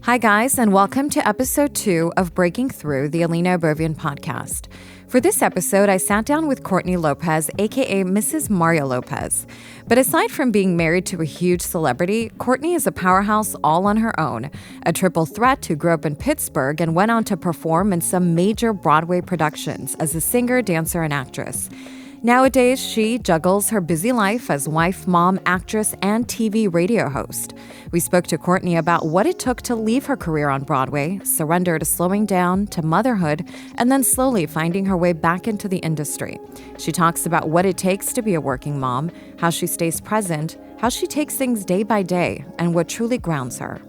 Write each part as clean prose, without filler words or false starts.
Hi, guys, and welcome to episode 2 of Breaking Through, the Ellina Abovian podcast. For this episode, I sat down with Courtney Lopez, aka Mrs. Mario Lopez. But aside from being married to a huge celebrity, Courtney is a powerhouse all on her own, a triple threat who grew up in Pittsburgh and went on to perform in some major Broadway productions as a singer, dancer, and actress. Nowadays, she juggles her busy life as wife, mom, actress, and TV radio host. We spoke to Courtney about what it took to leave her career on Broadway, surrender to slowing down, to motherhood, and then slowly finding her way back into the industry. She talks about what it takes to be a working mom, how she stays present, how she takes things day by day, and what truly grounds her.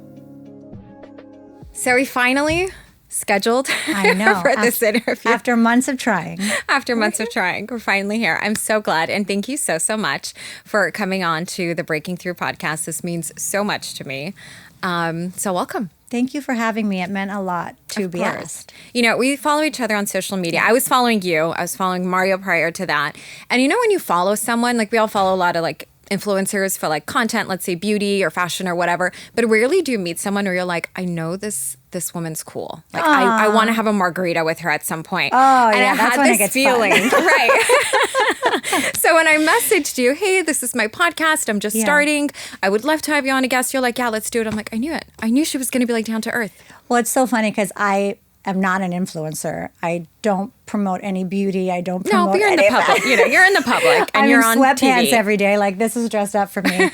So we finally scheduled I know. for this interview. After months of trying. After months of trying, we're finally here. I'm so glad. And thank you so much for coming on to the Breaking Through podcast. This means so much to me. So welcome. Thank you for having me. It meant a lot to be asked. You know, we follow each other on social media. I was following you. I was following Mario prior to that. And you know when you follow someone, like we all follow a lot of influencers for content, let's say beauty or fashion or whatever, but rarely do you meet someone where you're like, I know this woman's cool. I want to have a margarita with her at some point. Oh, and yeah, that's when it gets feeling, fun. right? So when I messaged you, hey, this is my podcast, I'm just starting, I would love to have you on a guest. You're like, yeah, let's do it. I'm like, I knew it. I knew she was going to be down to earth. Well, it's so funny because I am not an influencer. I don't promote any beauty. I don't promote but you're in the public. You're in the public and you're on sweatpants TV. every day. This is dressed up for me.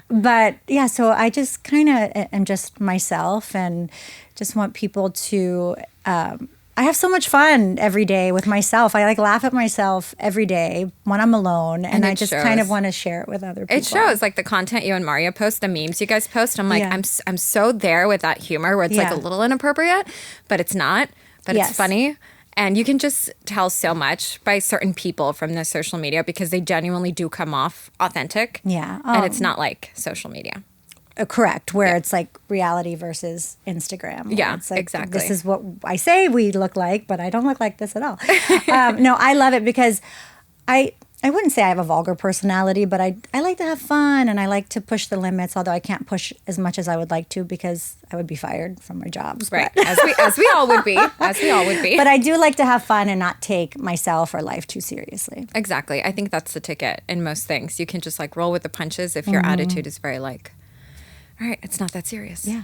But yeah, so I just kind of am just myself and just want people to, I have so much fun every day with myself. I laugh at myself every day when I'm alone, and I just kind of want to share it with other people. It shows, the content you and Mario post, the memes you guys post. I'm I'm so there with that humor where it's a little inappropriate, but it's not. But it's funny. And you can just tell so much by certain people from the social media because they genuinely do come off authentic. Yeah. And it's not like social media. Correct, where it's reality versus Instagram. Yeah, it's exactly. This is what I say we look like, but I don't look like this at all. No, I love it because I wouldn't say I have a vulgar personality, but I like to have fun and I like to push the limits, although I can't push as much as I would like to because I would be fired from my jobs. Right, as we all would be. As we all would be. But I do like to have fun and not take myself or life too seriously. Exactly. I think that's the ticket in most things. You can just roll with the punches if your attitude is very all right, it's not that serious. Yeah.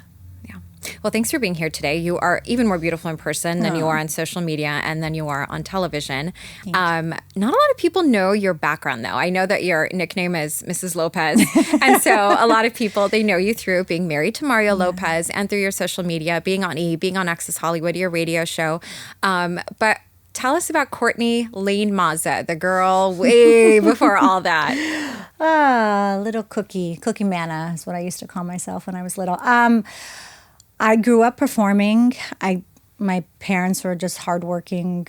Yeah. Well, thanks for being here today. You are even more beautiful in person than you are on social media and than you are on television. Not a lot of people know your background, though. I know that your nickname is Mrs. Lopez. And so a lot of people, they know you through being married to Mario Lopez and through your social media, being on E!, being on Access Hollywood, your radio show. But tell us about Courtney Lane Mazza, the girl way before all that. Little cookie manna is what I used to call myself when I was little. I grew up performing. My parents were just hardworking,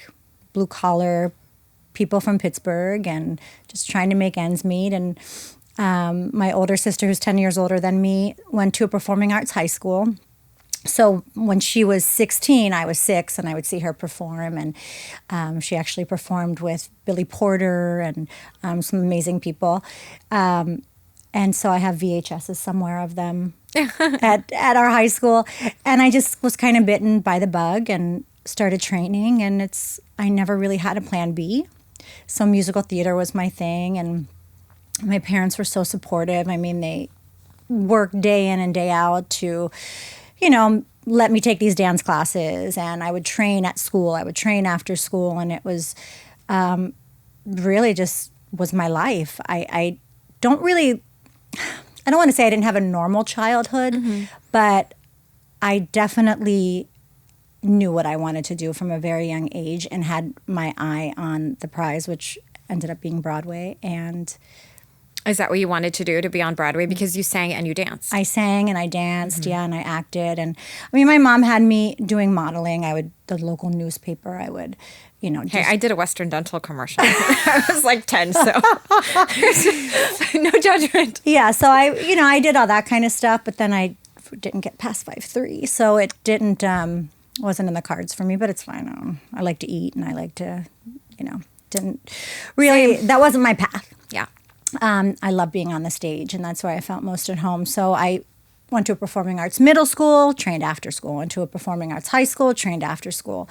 blue collar people from Pittsburgh and just trying to make ends meet. And my older sister, who's 10 years older than me, went to a performing arts high school. So when she was 16, I was 6, and I would see her perform. And she actually performed with Billy Porter and some amazing people. And so I have VHSs somewhere of them at our high school. And I just was kind of bitten by the bug and started training. And I never really had a plan B. So musical theater was my thing. And my parents were so supportive. I mean, they worked day in and day out to let me take these dance classes, and I would train at school. I would train after school, and it was really just was my life. I don't want to say I didn't have a normal childhood, but I definitely knew what I wanted to do from a very young age and had my eye on the prize, which ended up being Broadway. And is that what you wanted to do, to be on Broadway? Because you sang and you danced. I sang and I danced, and I acted. And I mean, my mom had me doing modeling. The local newspaper, I would, Hey, I did a Western Dental commercial. I was 10, so no judgment. Yeah, so I did all that kind of stuff, but then I didn't get past 5'3", so it wasn't in the cards for me, but it's fine. I like to eat, and I like to, didn't really, that wasn't my path. Yeah. I love being on the stage, and that's where I felt most at home. So I went to a performing arts middle school, trained after school. Went to a performing arts high school, trained after school.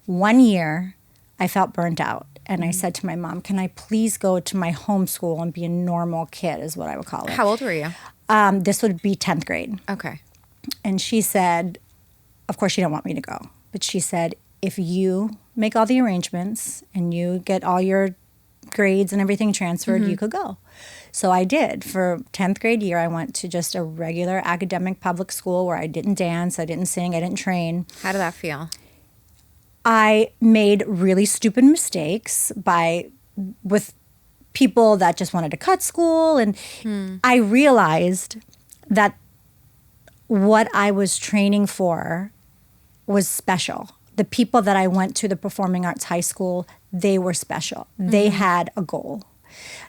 1 year, I felt burnt out. And I said to my mom, can I please go to my home school and be a normal kid, is what I would call it. How old were you? This would be 10th grade. Okay. And she said, of course, she didn't want me to go. But she said, if you make all the arrangements and you get all your grades and everything transferred, you could go. So I did. For 10th grade year, I went to just a regular academic public school where I didn't dance, I didn't sing, I didn't train. How did that feel? I made really stupid mistakes with people that just wanted to cut school. And I realized that what I was training for was special. The people that I went to the performing arts high school, they were special. They had a goal.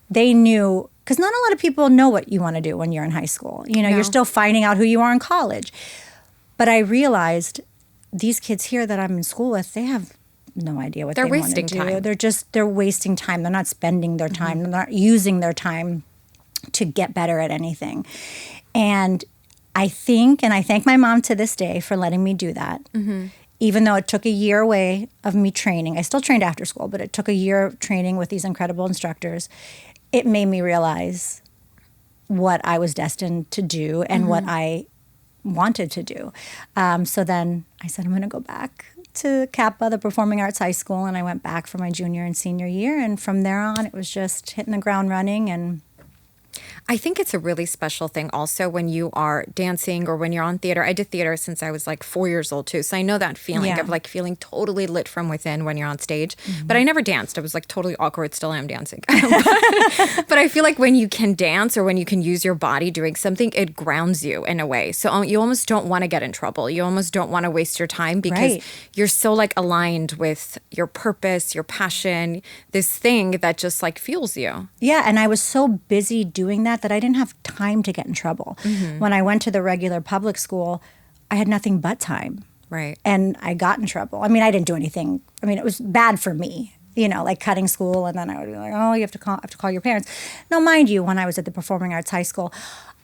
They knew, because not a lot of people know what you want to do when you're in high school. You know, No. you're still finding out who you are in college. But I realized these kids here that I'm in school with, they have no idea what They're they want to wasting do. time. They're wasting time. They're not spending their time. They're not using their time to get better at anything. And I thank my mom to this day for letting me do that. Even though it took a year away of me training. I still trained after school, but it took a year of training with these incredible instructors. It made me realize what I was destined to do and what I wanted to do. So then I said, I'm going to go back to Kappa, the Performing Arts High School, and I went back for my junior and senior year. And from there on, it was just hitting the ground running. And I think it's a really special thing also when you are dancing or when you're on theater. I did theater since I was like 4 years old too. So I know that feeling Yeah. of like feeling totally lit from within when you're on stage. But I never danced. I was like totally awkward. Still am dancing. But I feel like when you can dance or when you can use your body doing something, it grounds you in a way. So you almost don't want to get in trouble. You almost don't want to waste your time because Right. you're so like aligned with your purpose, your passion, this thing that just like fuels you. yeah, and I was so busy doing that I didn't have time to get in trouble. When I went to the regular public school, I had nothing but time. Right. And I got in trouble. I mean, I didn't do anything. I mean, it was bad for me, you know, like cutting school. And then I would be like, oh, you have to call your parents. Now, mind you, when I was at the Performing Arts High School,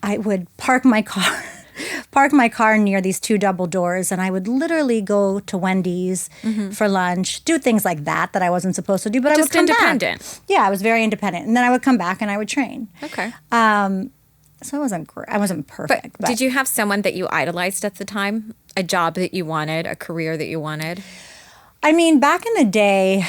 I would park my car near these two double doors, and I would literally go to Wendy's for lunch, do things like that I wasn't supposed to do, but I would Just come independent. back. Yeah, I was very independent. And then I would come back and I would train. Okay. So I wasn't perfect. But did you have someone that you idolized at the time? A job that you wanted, a career that you wanted? I mean, back in the day,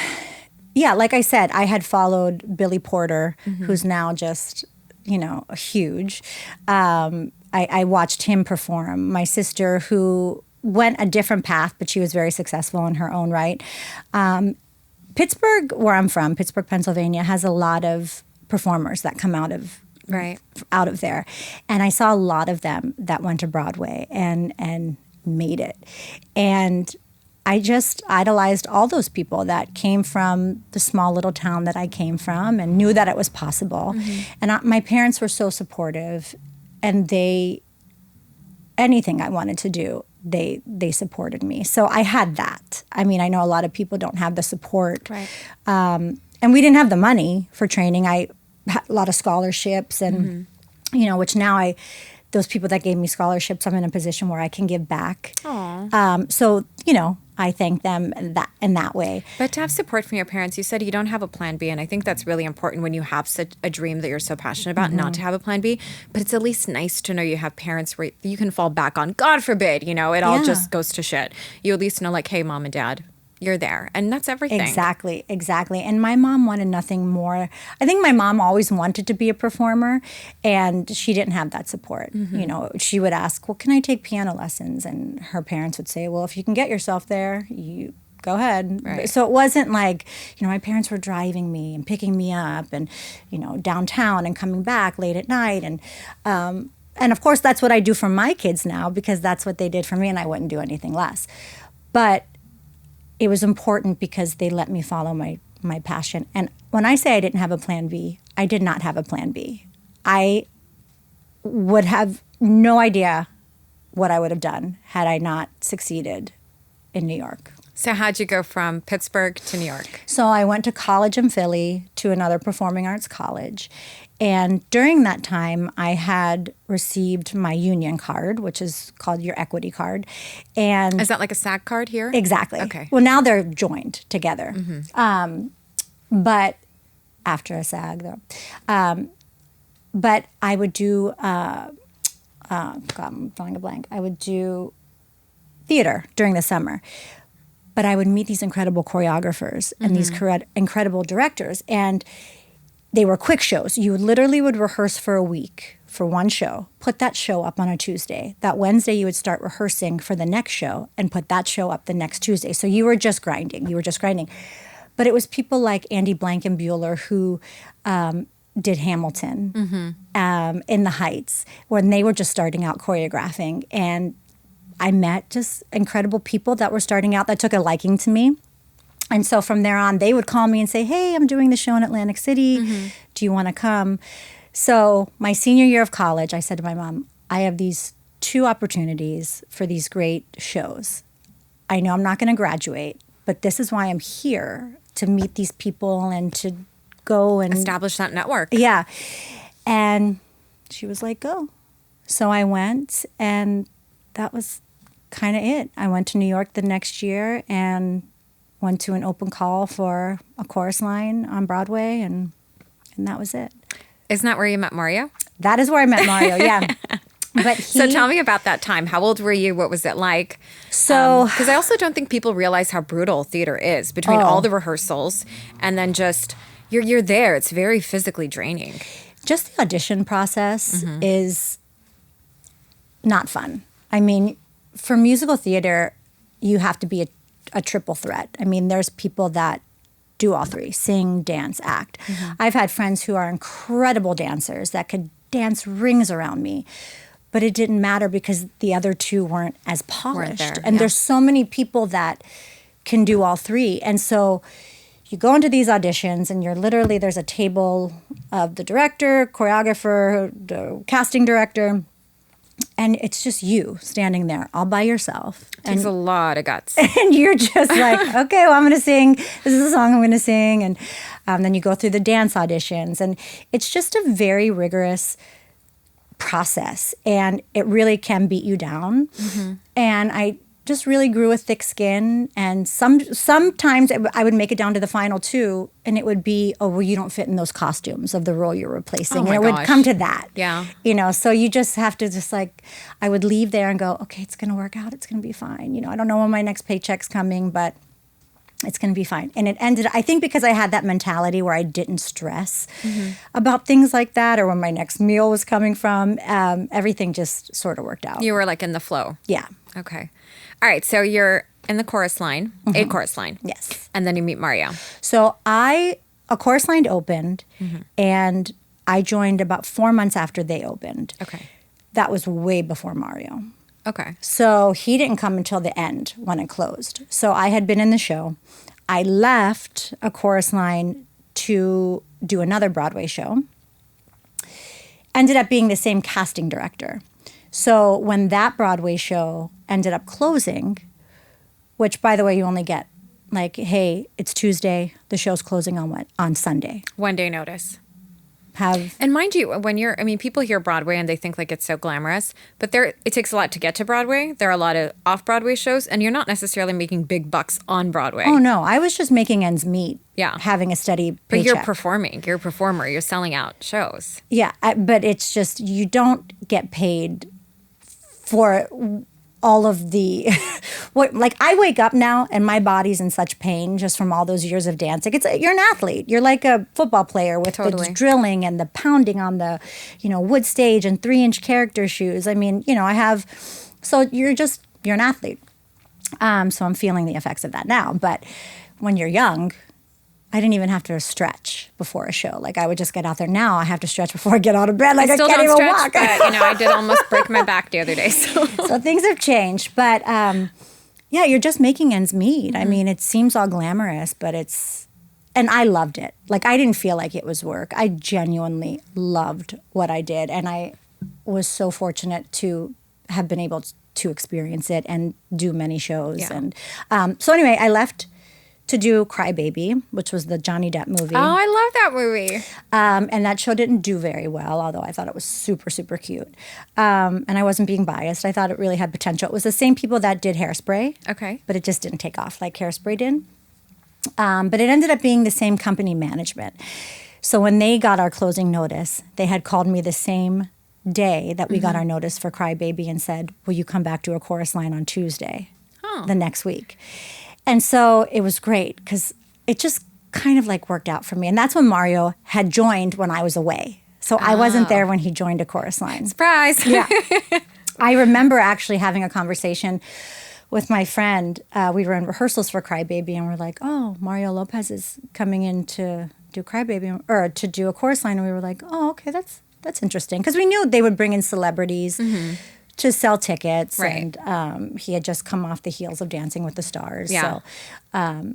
yeah, like I said, I had followed Billy Porter, who's now just, you know, huge. I watched him perform. My sister, who went a different path, but she was very successful in her own right. Pittsburgh, where I'm from, Pittsburgh, Pennsylvania, has a lot of performers that come out of there. And I saw a lot of them that went to Broadway and made it. And I just idolized all those people that came from the small little town that I came from and knew that it was possible. And my parents were so supportive, and anything I wanted to do, they supported me. So I had that. I mean, I know a lot of people don't have the support. Right. And we didn't have the money for training. I had a lot of scholarships and, you know, which now those people that gave me scholarships, I'm in a position where I can give back. So, you know, I thank them in that way. But to have support from your parents, you said you don't have a plan B, and I think that's really important when you have such a dream that you're so passionate about, not to have a plan B. But it's at least nice to know you have parents where you can fall back on. God forbid, you know, it all just goes to shit. You at least know, like, hey, mom and dad, you're there. And that's everything. Exactly. And my mom wanted nothing more. I think my mom always wanted to be a performer, and she didn't have that support. You know, she would ask, well, can I take piano lessons? And her parents would say, well, if you can get yourself there, you go ahead. Right. So it wasn't like, you know, my parents were driving me and picking me up and, you know, downtown and coming back late at night. And of course, that's what I do for my kids now, because that's what they did for me, and I wouldn't do anything less. But it was important because they let me follow my passion. And when I say I didn't have a plan B, I did not have a plan B. I would have no idea what I would have done had I not succeeded in New York. So how'd you go from Pittsburgh to New York? So I went to college in Philly, to another performing arts college. And during that time, I had received my union card, which is called your equity card. And is that like a SAG card here? Exactly. Okay. Well, now they're joined together. But after a SAG, though. But I would do, God, I'm drawing a blank. I would do theater during the summer. But I would meet these incredible choreographers and these incredible directors. And they were quick shows. You literally would rehearse for a week for one show, put that show up on a Tuesday. That Wednesday, you would start rehearsing for the next show and put that show up the next Tuesday. So you were just grinding. But it was people like Andy Blankenbuehler who did Hamilton in the Heights when they were just starting out choreographing. And I met just incredible people that were starting out that took a liking to me. And so from there on, they would call me and say, hey, I'm doing the show in Atlantic City. Do you want to come? So my senior year of college, I said to my mom, I have these 2 opportunities for these great shows. I know I'm not going to graduate, but this is why I'm here, to meet these people and to go and establish that network. Yeah. And she was like, go. So I went, and that was kind of it. I went to New York the next year and went to an open call for a chorus line on Broadway, and that was it. Isn't that where you met Mario? That is where I met Mario, yeah. But so tell me about that time. How old were you? What was it like? So, because I also don't think people realize how brutal theater is between all the rehearsals and then just you're there. It's very physically draining. Just the audition process is not fun. I mean, for musical theater, you have to be a triple threat. I mean, there's people that do all 3, sing, dance, act. I've had friends who are incredible dancers that could dance rings around me, but it didn't matter because the other 2 weren't as polished. There's so many people that can do all 3. And so you go into these auditions and you're literally, there's a table of the director, choreographer, the casting director, and it's just you standing there all by yourself. It takes a lot of guts. And you're just like, okay, well, I'm going to sing. This is the song I'm going to sing. And then you go through the dance auditions. And it's just a very rigorous process. And it really can beat you down. And I just really grew a thick skin. And sometimes I would make it down to the final 2, and it would be, oh, well, you don't fit in those costumes of the role you're replacing. Oh my and it would come to that. Yeah. You know, so you just have to just like, I would leave there and go, okay, it's going to work out. It's going to be fine. You know, I don't know when my next paycheck's coming, but it's going to be fine. And it ended, I think because I had that mentality where I didn't stress about things like that or when my next meal was coming from, everything just sort of worked out. You were like in the flow. Yeah. Okay. All right. So you're in the chorus line, a chorus line. Yes. And then you meet Mario. So a chorus line opened and I joined about 4 months after they opened. Okay. That was way before Mario. Okay. So he didn't come until the end when it closed. So I had been in the show. I left a chorus line to do another Broadway show. Ended up being the same casting director. So when that Broadway show ended up closing, which, by the way, you only get like, hey, it's Tuesday, the show's closing on Sunday. 1 day notice. Have And mind you, people hear Broadway and they think like it's so glamorous, but it takes a lot to get to Broadway. There are a lot of off-Broadway shows, and you're not necessarily making big bucks on Broadway. Oh, no. I was just making ends meet. Yeah. Having a steady paycheck. But you're performing. You're a performer. You're selling out shows. Yeah. But it's just, you don't get paid for all of the like I wake up now and my body's in such pain just from all those years of dancing. You're an athlete. You're like a football player with the drilling and the pounding on the, wood stage and 3-inch character shoes. I mean, so you're an athlete. So I'm feeling the effects of that now. But when you're young, I didn't even have to stretch before a show. Like I would just get out there. Now I have to stretch before I get out of bed. Like I can't even walk. But, I did almost break my back the other day. So things have changed. But yeah, you're just making ends meet. I mean, it seems all glamorous, but and I loved it. Like I didn't feel like it was work. I genuinely loved what I did. And I was so fortunate to have been able to experience it and do many shows. Yeah. And so anyway, I left to do Cry Baby, which was the Johnny Depp movie. Oh, I love that movie. And that show didn't do very well, although I thought it was super, super cute. And I wasn't being biased. I thought it really had potential. It was the same people that did Hairspray. Okay. But it just didn't take off like Hairspray did. But it ended up being the same company management. So when they got our closing notice, they had called me the same day that we got our notice for Cry Baby and said, will you come back to a chorus line on Tuesday, the next week? And so it was great because it just kind of like worked out for me. And that's when Mario had joined when I was away. So I wasn't there when he joined a chorus line. Surprise. Yeah. I remember actually having a conversation with my friend. We were in rehearsals for Cry Baby and we're like, oh, Mario Lopez is coming in to do Cry Baby or to do a chorus line. And we were like, oh, okay, that's interesting. Because we knew they would bring in celebrities to sell tickets. Right. And he had just come off the heels of Dancing with the Stars. Yeah. So,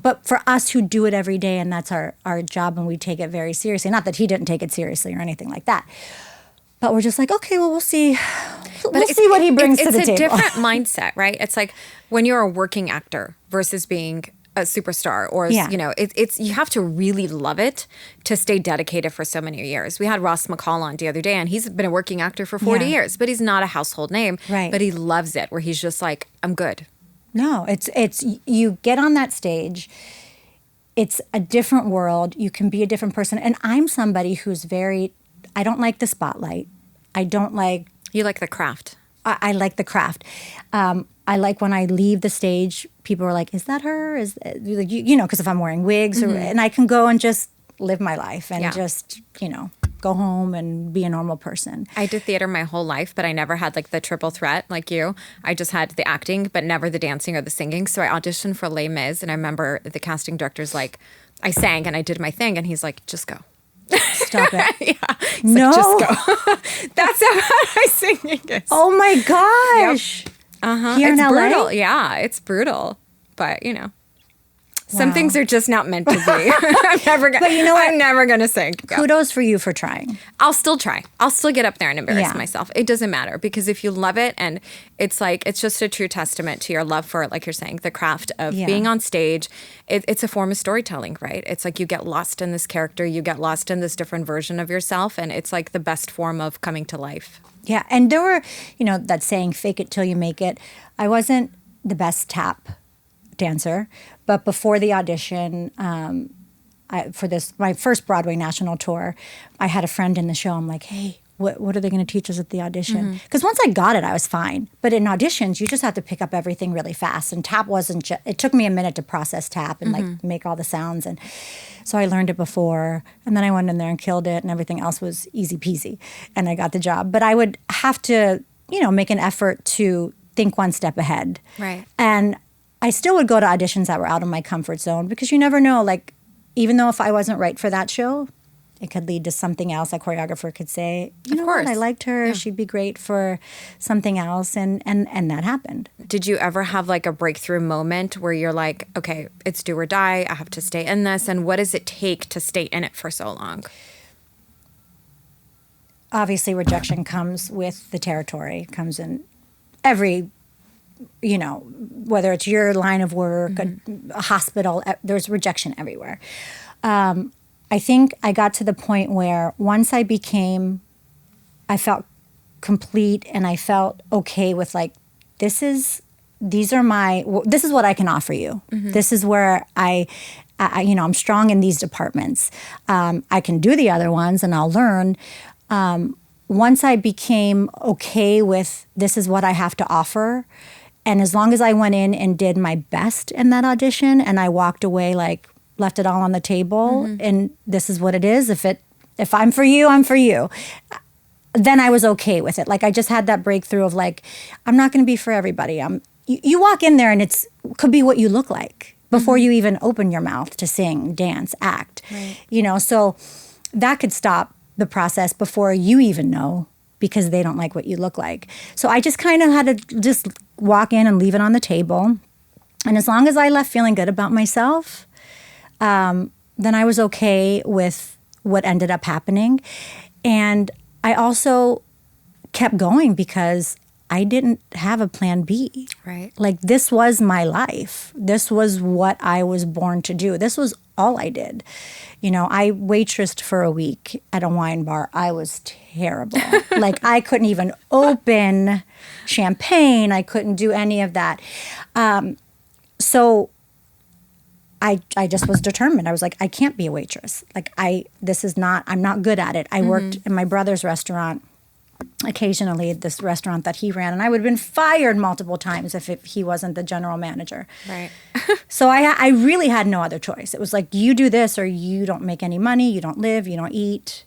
but for us who do it every day and that's our job and we take it very seriously, not that he didn't take it seriously or anything like that, but we're just like, okay, well, we'll see. We'll see what he brings to the table. It's a different mindset, right? It's like when you're a working actor versus being a superstar or, it's you have to really love it to stay dedicated for so many years. We had Ross McCall on the other day and he's been a working actor for 40 years, but he's not a household name. Right. But he loves it where he's just like, I'm good. No, it's you get on that stage. It's a different world. You can be a different person. And I'm somebody who's I don't like the spotlight. I don't like... You like the craft. I like the craft. I like when I leave the stage, people are like, is that her? Because if I'm wearing wigs, and I can go and just live my life and just, go home and be a normal person. I did theater my whole life, but I never had like the triple threat like you. I just had the acting, but never the dancing or the singing. So I auditioned for Les Mis, and I remember the casting director's like, I sang and I did my thing, and he's like, just go. Stop it. Yeah. No. Like, just go. That's how bad my singing is. Oh my gosh. Yep. Here it's in LA? brutal. Yeah, it's brutal. But, some things are just not meant to be. But you know what? I'm never going to sing. Kudos for you for trying. I'll still try. I'll still get up there and embarrass myself. It doesn't matter because if you love it and it's just a true testament to your love for, like you're saying, the craft of being on stage. It's a form of storytelling, right? It's like you get lost in this character. You get lost in this different version of yourself. And it's like the best form of coming to life. Yeah. And there were, that saying, fake it till you make it. I wasn't the best tap dancer, but before the audition, for my first Broadway national tour, I had a friend in the show. I'm like, hey, what are they going to teach us at the audition? Because once I got it, I was fine. But in auditions, you just have to pick up everything really fast. And tap wasn't it took me a minute to process tap and like make all the sounds. And so I learned it before. And then I went in there and killed it. And everything else was easy peasy. And I got the job. But I would have to, make an effort to think one step ahead. Right. And I still would go to auditions that were out of my comfort zone because you never know, like, even though if I wasn't right for that show, it could lead to something else. A choreographer could say, you know what, I liked her. Yeah. She'd be great for something else. And that happened. Did you ever have like a breakthrough moment where you're like, okay, it's do or die. I have to stay in this. And what does it take to stay in it for so long? Obviously, rejection comes with the territory, comes in every, whether it's your line of work, a hospital, there's rejection everywhere. I think I got to the point where once I felt complete and I felt okay with like, this is what I can offer you. This is where I'm strong in these departments. I can do the other ones and I'll learn. Once I became okay with this is what I have to offer, and as long as I went in and did my best in that audition and I walked away like left it all on the table and this is what it is, if I'm for you, I'm for you, then I was okay with it. Like I just had that breakthrough of like, I'm not going to be for everybody. You walk in there and could be what you look like before you even open your mouth to sing, dance, act. Right. So that could stop the process before you even know because they don't like what you look like. So I just kind of had to just walk in and leave it on the table. And as long as I left feeling good about myself, then I was okay with what ended up happening. And I also kept going because I didn't have a plan B. Right. Like, this was my life. This was what I was born to do. This was all I did. You know, I waitressed for a week at a wine bar. I was terrible. Like, I couldn't even open champagne. I couldn't do any of that. So I just was determined. I was like, I can't be a waitress. Like, I'm not good at it. I worked in my brother's restaurant occasionally, this restaurant that he ran, and I would have been fired multiple times if he wasn't the general manager. Right. So I really had no other choice. It was like, you do this or you don't make any money, you don't live, you don't eat.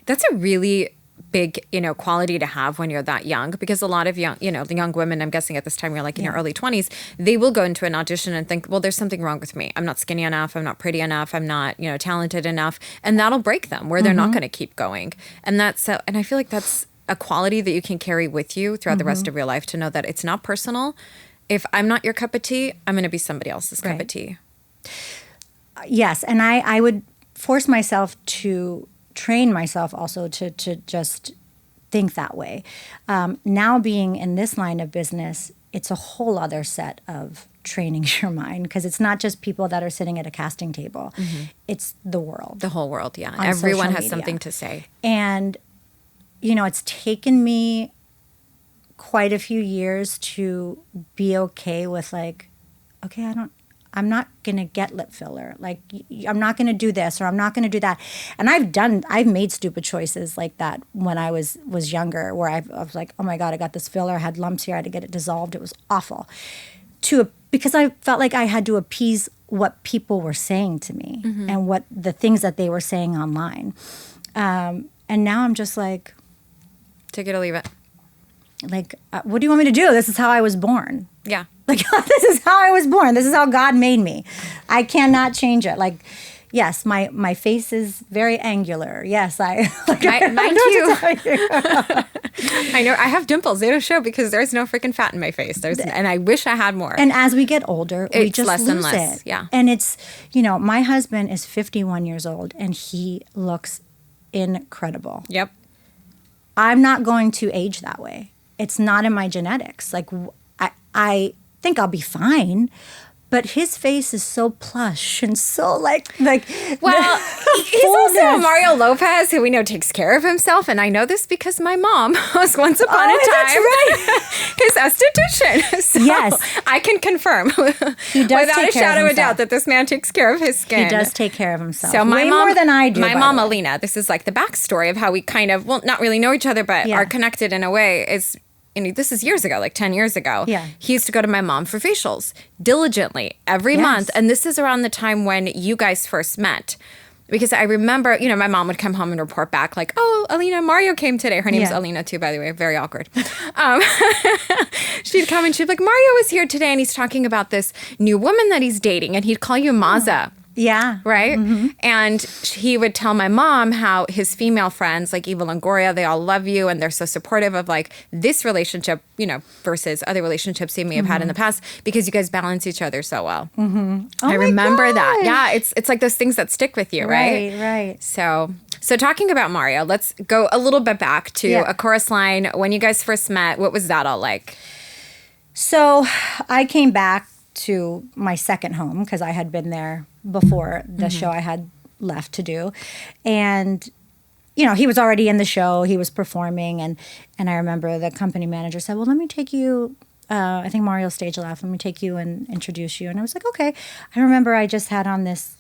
That's a really big, quality to have when you're that young, because a lot of young, the young women, I'm guessing at this time, you're like in your early 20s, they will go into an audition and think, well, there's something wrong with me. I'm not skinny enough. I'm not pretty enough. I'm not, talented enough. And that'll break them where they're not going to keep going. And and I feel like that's a quality that you can carry with you throughout the rest of your life, to know that it's not personal. If I'm not your cup of tea, I'm going to be somebody else's cup of tea. Yes. And I would force myself to train myself also to just think that way. Now being in this line of business, it's a whole other set of training your mind, because it's not just people that are sitting at a casting table. It's the world. The whole world, yeah. Everyone has something to say. And, it's taken me quite a few years to be okay with, like, okay, I'm not going to get lip filler. Like, I'm not going to do this, or I'm not going to do that. And I've made stupid choices like that when I was younger, where I was like, oh my God, I got this filler, I had lumps here, I had to get it dissolved. It was awful. Because I felt like I had to appease what people were saying to me and what the things that they were saying online. And now I'm just like, take it or leave it. Like, what do you want me to do? This is how I was born. Yeah. Like, this is how I was born. This is how God made me. I cannot change it. Like, yes, my face is very angular. Yes, mine too. I know. I have dimples. They don't show because there's no freaking fat in my face. And I wish I had more. And as we get older, we just less lose and less. it. Yeah. And it's, my husband is 51 years old, and he looks incredible. Yep. I'm not going to age that way. It's not in my genetics. Like, I think I'll be fine, but his face is so plush and so like. Well, he's also Mario Lopez, who we know takes care of himself, and I know this because my mom was once upon a time his esthetician. So yes, I can confirm he does without a shadow of a doubt that this man takes care of his skin. He does take care of himself. So way more than I do. My mom, Ellina, this is like the backstory of how we kind of, well, not really know each other, but are connected in a way. Is this is years ago, like 10 years ago. Yeah. He used to go to my mom for facials diligently every month. And this is around the time when you guys first met. Because I remember, my mom would come home and report back like, oh, Ellina, Mario came today. Her name's Ellina too, by the way. Very awkward. She'd come and she'd be like, Mario is here today and he's talking about this new woman that he's dating. And he'd call you Maza. Yeah. Right? And he would tell my mom how his female friends, like Eva Longoria, they all love you and they're so supportive of like this relationship, versus other relationships he may have had in the past, because you guys balance each other so well. I remember that. Yeah, it's like those things that stick with you, right? Right. So talking about Mario, let's go a little bit back to A Chorus Line. When you guys first met, what was that all like? So I came back to my second home because I had been there before the show I had left to do. And, he was already in the show. He was performing. And I remember the company manager said, well, let me take you. I think Mario's stage left. Let me take you and introduce you. And I was like, okay. I remember I just had on this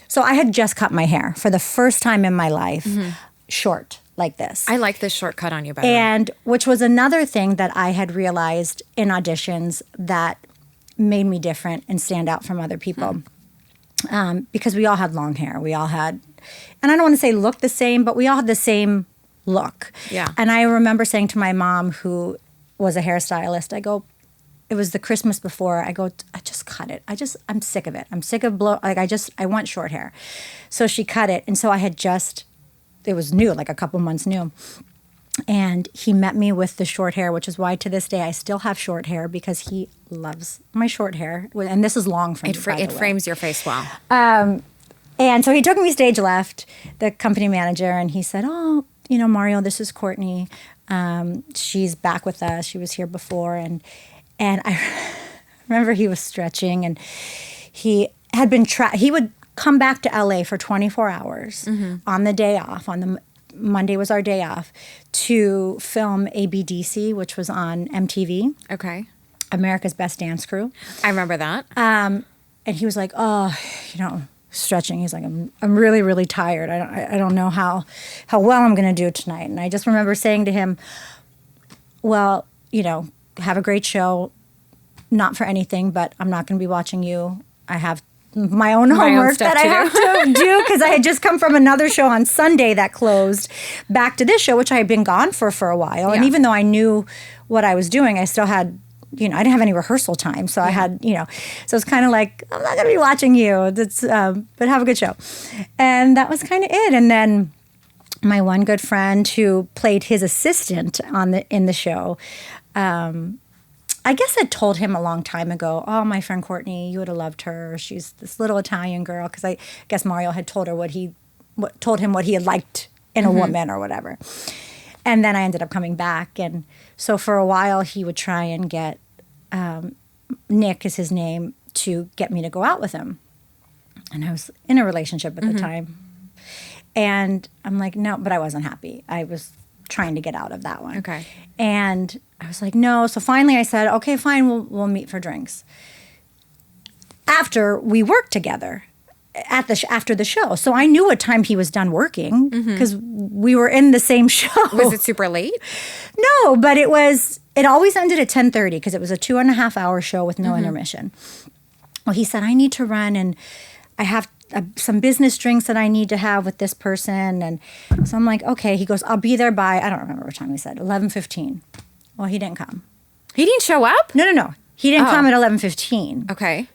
so I had just cut my hair for the first time in my life, short like this. I like this shortcut on you, by the way. And which was another thing that I had realized in auditions that made me different and stand out from other people. Because we all had long hair. We all had, and I don't want to say look the same, but we all had the same look. Yeah. And I remember saying to my mom, who was a hairstylist, I go, it was the Christmas before, I go, I just cut it. I'm sick of it. I'm sick of I want short hair. So she cut it. And so I had it was new, like a couple months new. And he met me with the short hair, which is why to this day I still have short hair, because he loves my short hair. And this is long for me, It frames your face well. And so he took me stage left, the company manager, and he said, oh, Mario, this is Courtney. She's back with us. She was here before. And I remember he was stretching, and he had been he would come back to LA for 24 hours on the day off. On the Monday was our day off, to film ABDC, which was on MTV. Okay. America's Best Dance Crew. I remember that. And he was like, oh, stretching. He's like, I'm really, really tired. I don't know how well I'm going to do tonight. And I just remember saying to him, well, have a great show. Not for anything, but I'm not going to be watching you. I have my own homework that I have to do, because I had just come from another show on Sunday that closed, back to this show, which I had been gone for a while. Yeah. And even though I knew what I was doing, I still had, I didn't have any rehearsal time. So I had, so it's kind of like, I'm not going to be watching you. But have a good show. And that was kind of it. And then my one good friend who played his assistant in the show, I guess I told him a long time ago, oh, my friend Courtney, you would have loved her. She's this little Italian girl, because I guess Mario had told her what he had liked in a woman or whatever. And then I ended up coming back. And so for a while he would try and get, Nick is his name, to get me to go out with him. And I was in a relationship at the time. And I'm like, no, but I wasn't happy. I was trying to get out of that one. Okay. And I was like, no. So finally I said, okay, fine, we'll meet for drinks. After we worked together after the show. So I knew what time he was done working, because we were in the same show. Was it super late? No, but it always ended at 10:30, because it was a 2.5-hour show with no intermission. Well, he said, I need to run, and I have some business drinks that I need to have with this person. And so I'm like, okay. He goes, I'll be there by, I don't remember what time he said, 11:15. Well, he didn't come. He didn't show up? No. He didn't come at 11:15. Okay.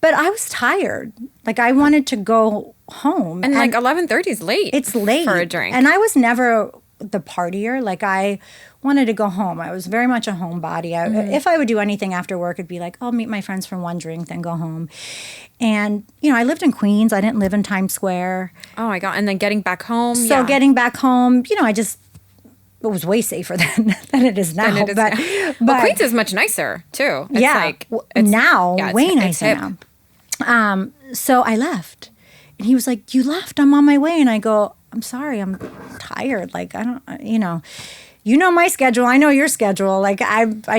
But I was tired. Like, I wanted to go home. And like 11:30 is late. It's late. For a drink. And I was never the partier. Like, I wanted to go home. I was very much a homebody. If I would do anything after work, it'd be like, I'll meet my friends for one drink, then go home. And, I lived in Queens. I didn't live in Times Square. Oh, my God. And then getting back home. So getting back home, it was way safer than it is now. But Queens is much nicer, too. It's way nicer now. So I left. And he was like, you left? I'm on my way. And I go, I'm sorry, I'm tired. Like, I don't, you know my schedule. I know your schedule. Like, I want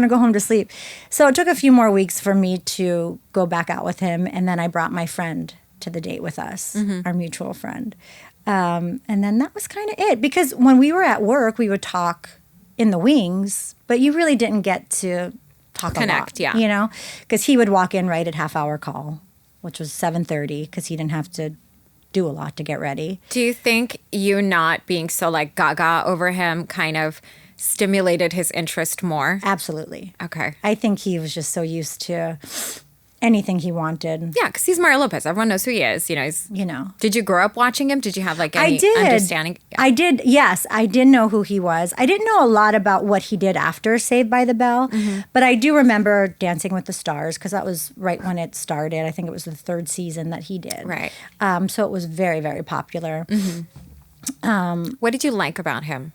to go home to sleep. So it took a few more weeks for me to go back out with him. And then I brought my friend to the date with us, our mutual friend. And then that was kind of it. Because when we were at work, we would talk in the wings, but you really didn't get to talk connect, a lot, because he would walk in right at half-hour call, which was 7:30, because he didn't have to do a lot to get ready. Do you think you not being so like gaga over him kind of stimulated his interest more? Absolutely. Okay. I think he was just so used to anything he wanted. Yeah, because he's Mario Lopez. Everyone knows who he is. Did you grow up watching him? Did you have like any understanding? Yeah. I did. Yes, I did know who he was. I didn't know a lot about what he did after Saved by the Bell, but I do remember Dancing with the Stars, because that was right when it started. I think it was the 3rd season that he did. Right. So it was very, very popular. What did you like about him?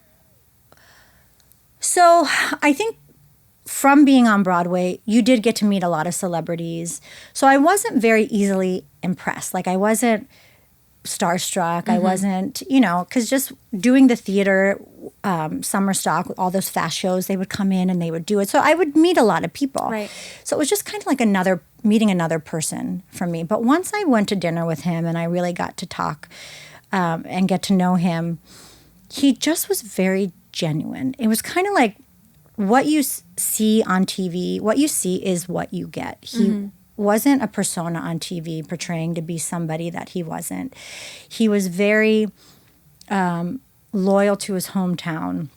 So I think from being on Broadway, you did get to meet a lot of celebrities. So I wasn't very easily impressed. Like, I wasn't starstruck. I wasn't, because just doing the theater, summer stock, all those fast shows, they would come in and they would do it. So I would meet a lot of people. Right. So it was just kind of like meeting another person for me. But once I went to dinner with him and I really got to talk and get to know him, he just was very genuine. It was kind of like, what you see on TV, what you see is what you get. He wasn't a persona on TV portraying to be somebody that he wasn't. He was very loyal to his hometown,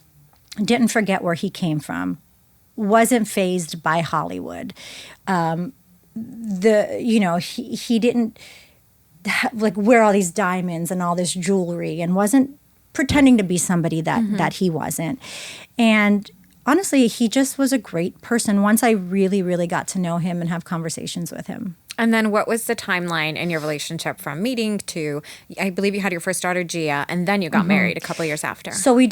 didn't forget where he came from, wasn't fazed by Hollywood. He didn't like wear all these diamonds and all this jewelry, and wasn't pretending to be somebody that he wasn't. And honestly, he just was a great person once I really, really got to know him and have conversations with him. And then what was the timeline in your relationship from meeting to, I believe you had your first daughter, Gia, and then you got married a couple of years after. So we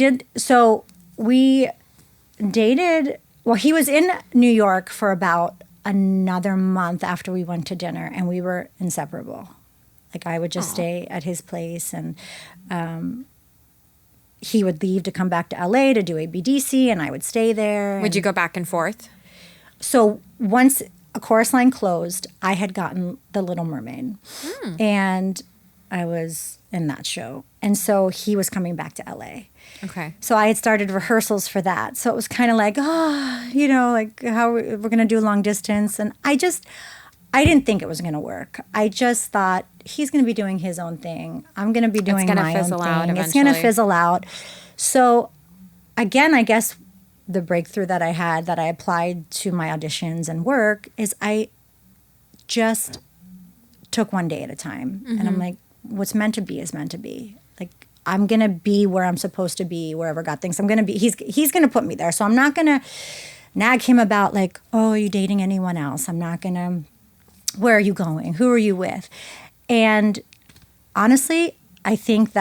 dated, well, he was in New York for about another month after we went to dinner, and we were inseparable. Like, I would just stay at his place, and he would leave to come back to LA to do a BDC, and I would stay there. Would you go back and forth? So once a chorus line closed, I had gotten The Little Mermaid, and I was in that show. And so he was coming back to LA. Okay. So I had started rehearsals for that. So it was kind of like, like how we're going to do long distance. And I didn't think it was going to work. I just thought he's going to be doing his own thing. I'm going to be doing my own thing. It's going to fizzle out. So again, I guess the breakthrough that I had that I applied to my auditions and work is I just took one day at a time. And I'm like, what's meant to be is meant to be. Like, I'm going to be where I'm supposed to be, wherever God thinks I'm going to be. He's going to put me there. So I'm not going to nag him about like, oh, are you dating anyone else? I'm not going to, where are you going? Who are you with? And honestly, I think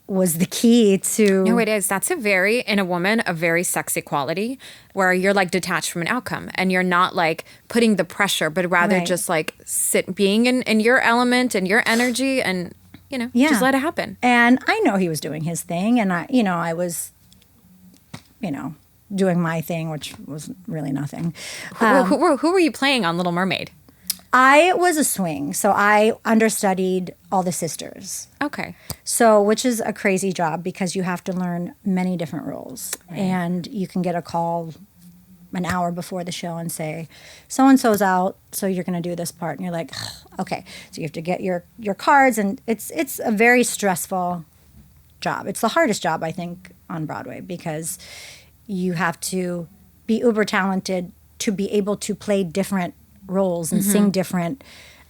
was the key to... No, it is. That's in a woman, a very sexy quality where you're like detached from an outcome and you're not like putting the pressure, but rather just like being in your element and your energy and, just let it happen. And I know he was doing his thing, and I was, doing my thing, which was really nothing. Who were you playing on Little Mermaid? I was a swing, so I understudied all the sisters. Okay. So, which is a crazy job because you have to learn many different roles. Right. And you can get a call an hour before the show and say, so-and-so's out, so you're going to do this part. And you're like, okay. So you have to get your cards, and it's a very stressful job. It's the hardest job, I think, on Broadway because you have to be uber talented to be able to play different roles and sing different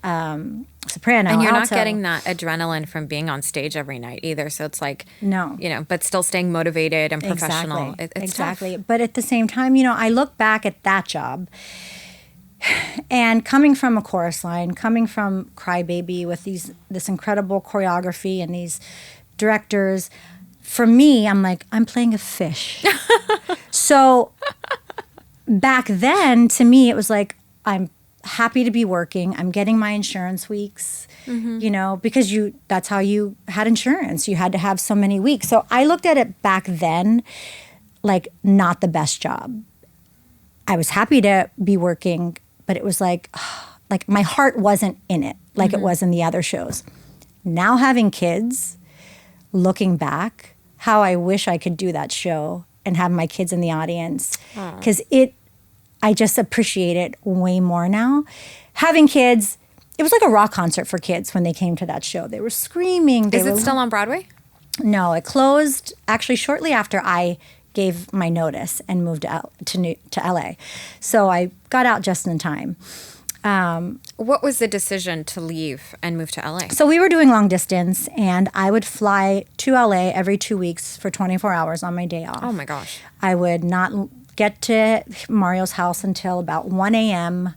soprano, and you're alto. not getting that adrenaline from being on stage every night either. So it's like, no, but still staying motivated and professional. Exactly. It's tough. But at the same time, I look back at that job and coming from a chorus line, coming from Crybaby with this incredible choreography and these directors, for me, I'm like, I'm playing a fish. So back then, to me, it was like, I'm happy to be working. I'm getting my insurance weeks, because that's how you had insurance. You had to have so many weeks. So I looked at it back then like not the best job. I was happy to be working, but it was like my heart wasn't in it like it was in the other shows. Now having kids, looking back, how I wish I could do that show and have my kids in the audience because I just appreciate it way more now. Having kids, it was like a rock concert for kids when they came to that show. They were screaming. Is it still on Broadway? No, it closed actually shortly after I gave my notice and moved to LA. So I got out just in time. What was the decision to leave and move to LA? So we were doing long distance, and I would fly to LA every 2 weeks for 24 hours on my day off. Oh my gosh. I would not get to Mario's house until about 1 a.m.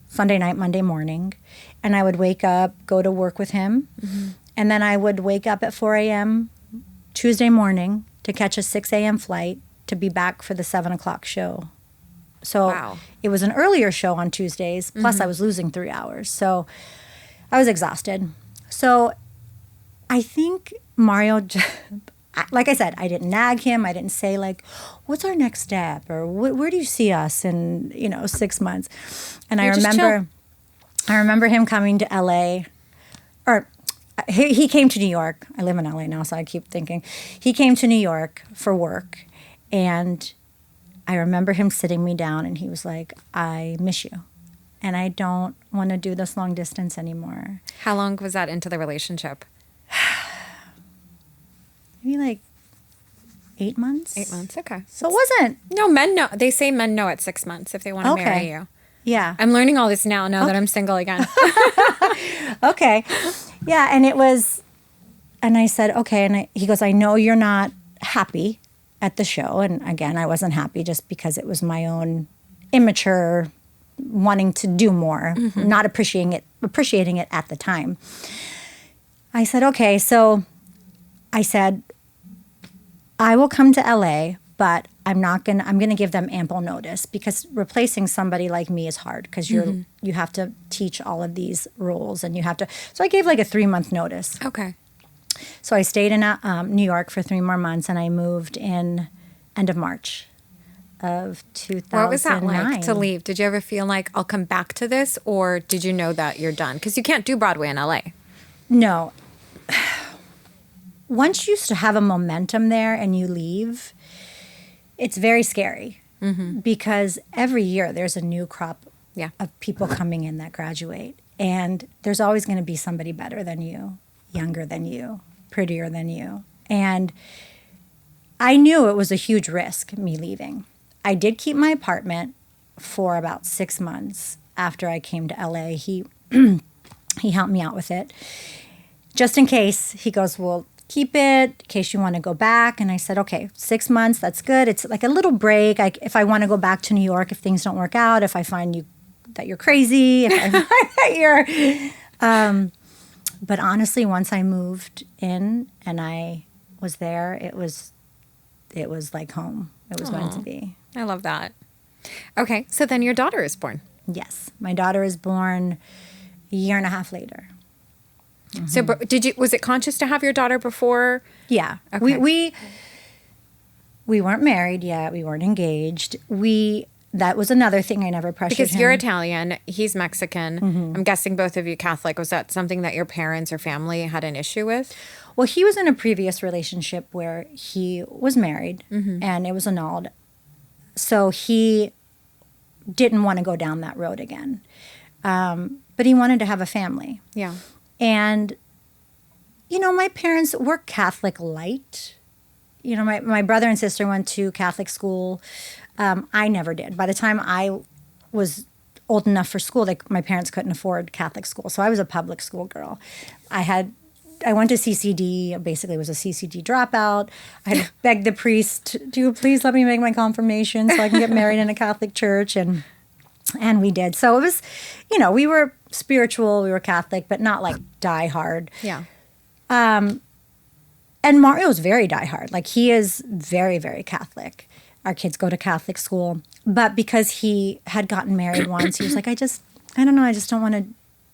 Sunday night, Monday morning. And I would wake up, go to work with him. And then I would wake up at 4 a.m. Tuesday morning to catch a 6 a.m. flight to be back for the 7 o'clock show. So It was an earlier show on Tuesdays, plus I was losing 3 hours. So I was exhausted. So I think Mario, like I said, I didn't nag him. I didn't say like, what's our next step? Or where do you see us in, 6 months? And I remember him coming to LA, or he came to New York. I live in LA now, so I keep thinking. He came to New York for work, and I remember him sitting me down, and he was like, I miss you, and I don't want to do this long distance anymore. How long was that into the relationship? Maybe like 8 months. 8 months, okay. So it wasn't. No, men know. They say men know at 6 months if they want to marry you. Yeah. I'm learning all this now that I'm single again. Okay. Yeah, and it was, and I said, okay, and he goes, I know you're not happy at the show. And again, I wasn't happy just because it was my own immature wanting to do more, not appreciating it at the time. I said, okay, so I said, I will come to LA, but I'm going to give them ample notice, because replacing somebody like me is hard, because you have to teach all of these rules, and so I gave like a 3-month notice. Okay. So I stayed in New York for 3 more months, and I moved in end of March of 2009. What was that like to leave? Did you ever feel like, I'll come back to this, or did you know that you're done? Because you can't do Broadway in LA. No. Once you have a momentum there and you leave, it's very scary, because every year there's a new crop of people coming in that graduate. And there's always going to be somebody better than you, younger than you, prettier than you. And I knew it was a huge risk, me leaving. I did keep my apartment for about 6 months after I came to LA. He helped me out with it. Just in case, he goes, well, keep it in case you want to go back. And I said, okay, 6 months, that's good. It's like a little break. If I want to go back to New York, if things don't work out, if I find that you're crazy, if I find that you're... but honestly, once I moved in and I was there, it was like home. It was meant to be. I love that. Okay, so then your daughter is born. Yes. My daughter is born a year and a half later. So was it conscious to have your daughter before? Yeah. Okay. We weren't married yet. We weren't engaged. That was another thing I never pressured him. Because you're Italian, he's Mexican. I'm guessing both of you Catholic. Was that something that your parents or family had an issue with? Well, he was in a previous relationship where he was married and it was annulled. So he didn't want to go down that road again. But he wanted to have a family. Yeah. And, my parents were Catholic light. My brother and sister went to Catholic school. I never did. By the time I was old enough for school, my parents couldn't afford Catholic school. So I was a public school girl. I went to CCD, basically was a CCD dropout. I had begged the priest to please let me make my confirmation so I can get married in a Catholic church. And we did. So it was, we were spiritual, we were Catholic, but not like die hard. Yeah. And Mario's very die hard. Like, he is very, very Catholic. Our kids go to Catholic school. But because he had gotten married once, he was like, I don't know, I just don't want to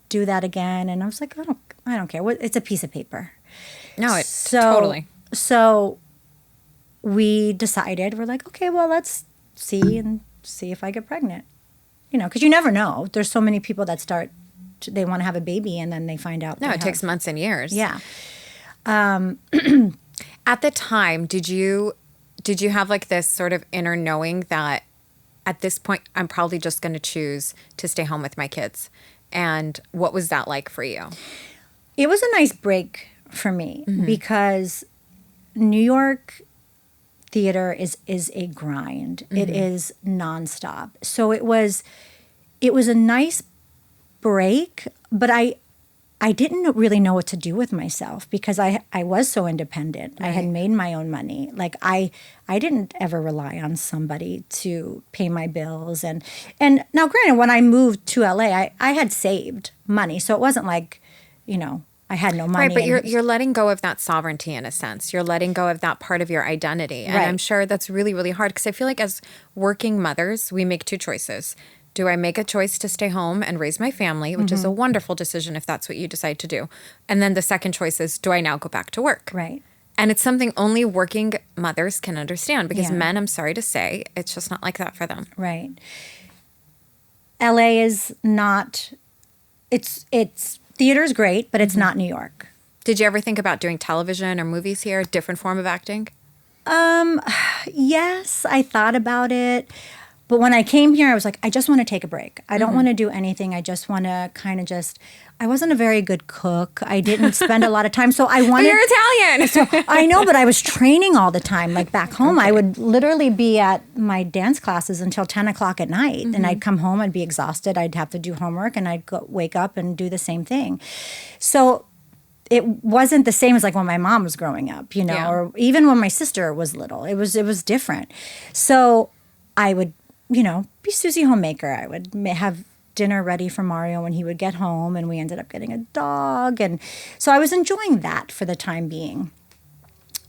do that again. And I was like, I don't care. It's a piece of paper. No, totally. So we decided, we're like, okay, well, let's see if I get pregnant. Because you never know. There's so many people that they want to have a baby and then they find out. No, it takes months and years. Yeah. At the time, did you have like this sort of inner knowing that at this point, I'm probably just going to choose to stay home with my kids? And what was that like for you? It was a nice break for me because New York theater is a grind. It is nonstop. So it was a nice break, but I didn't really know what to do with myself because I was so independent. Right. I had made my own money. Like I didn't ever rely on somebody to pay my bills. And now granted, when I moved to LA, I had saved money. So it wasn't like, I had no money. Right, but you're letting go of that sovereignty in a sense. You're letting go of that part of your identity. And I'm sure that's really, really hard because I feel like as working mothers, we make two choices. Do I make a choice to stay home and raise my family, which is a wonderful decision if that's what you decide to do. And then the second choice is, do I now go back to work? Right. And it's something only working mothers can understand because men, I'm sorry to say, it's just not like that for them. Right. LA is not, it's theater's great, but it's not New York. Did you ever think about doing television or movies here, a different form of acting? Yes, I thought about it. But when I came here, I was like, I just want to take a break. I don't want to do anything. I just want to I wasn't a very good cook. I didn't spend a lot of time. So I wanted. But you're Italian. So I know, but I was training all the time. Like back home, I would literally be at my dance classes until 10 o'clock at night. And I'd come home and be exhausted. I'd have to do homework and I'd wake up and do the same thing. So it wasn't the same as like when my mom was growing up, or even when my sister was little. It was different. So I would be Susie Homemaker. I would have dinner ready for Mario when he would get home, and we ended up getting a dog. And so I was enjoying that for the time being.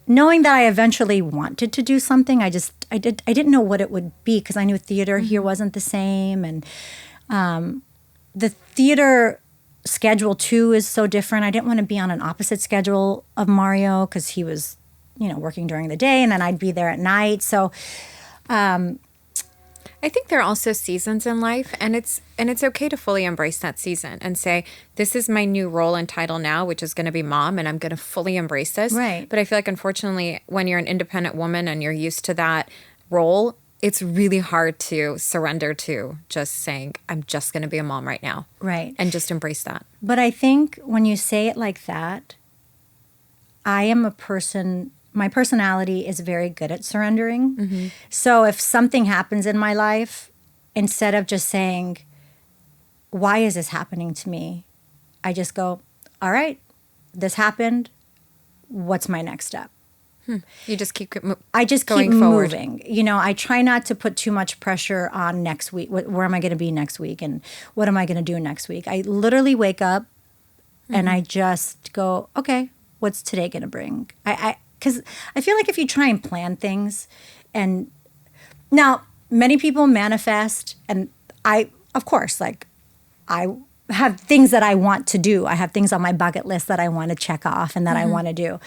Knowing that I eventually wanted to do something, I didn't know what it would be, because I knew theater here wasn't the same. And the theater schedule too is so different. I didn't want to be on an opposite schedule of Mario, because he was, working during the day and then I'd be there at night. So I think there are also seasons in life, and it's okay to fully embrace that season and say, this is my new role and title now, which is going to be mom, and I'm going to fully embrace this. Right. But I feel like, unfortunately, when you're an independent woman and you're used to that role, it's really hard to surrender to just saying, I'm just going to be a mom right now. Right. And just embrace that. But I think when you say it like that, I am a person, my personality is very good at surrendering. Mm-hmm. So if something happens in my life, instead of just saying, why is this happening to me? I just go, all right, this happened. What's my next step? You just keep I just going keep forward. moving. I try not to put too much pressure on next week. Where am I going to be next week? And what am I going to do next week? I literally wake up and I just go, okay, what's today going to bring? Because I feel like if you try and plan things, and now many people manifest, and I, of course, I have things that I want to do. I have things on my bucket list that I want to check off and that I want to do.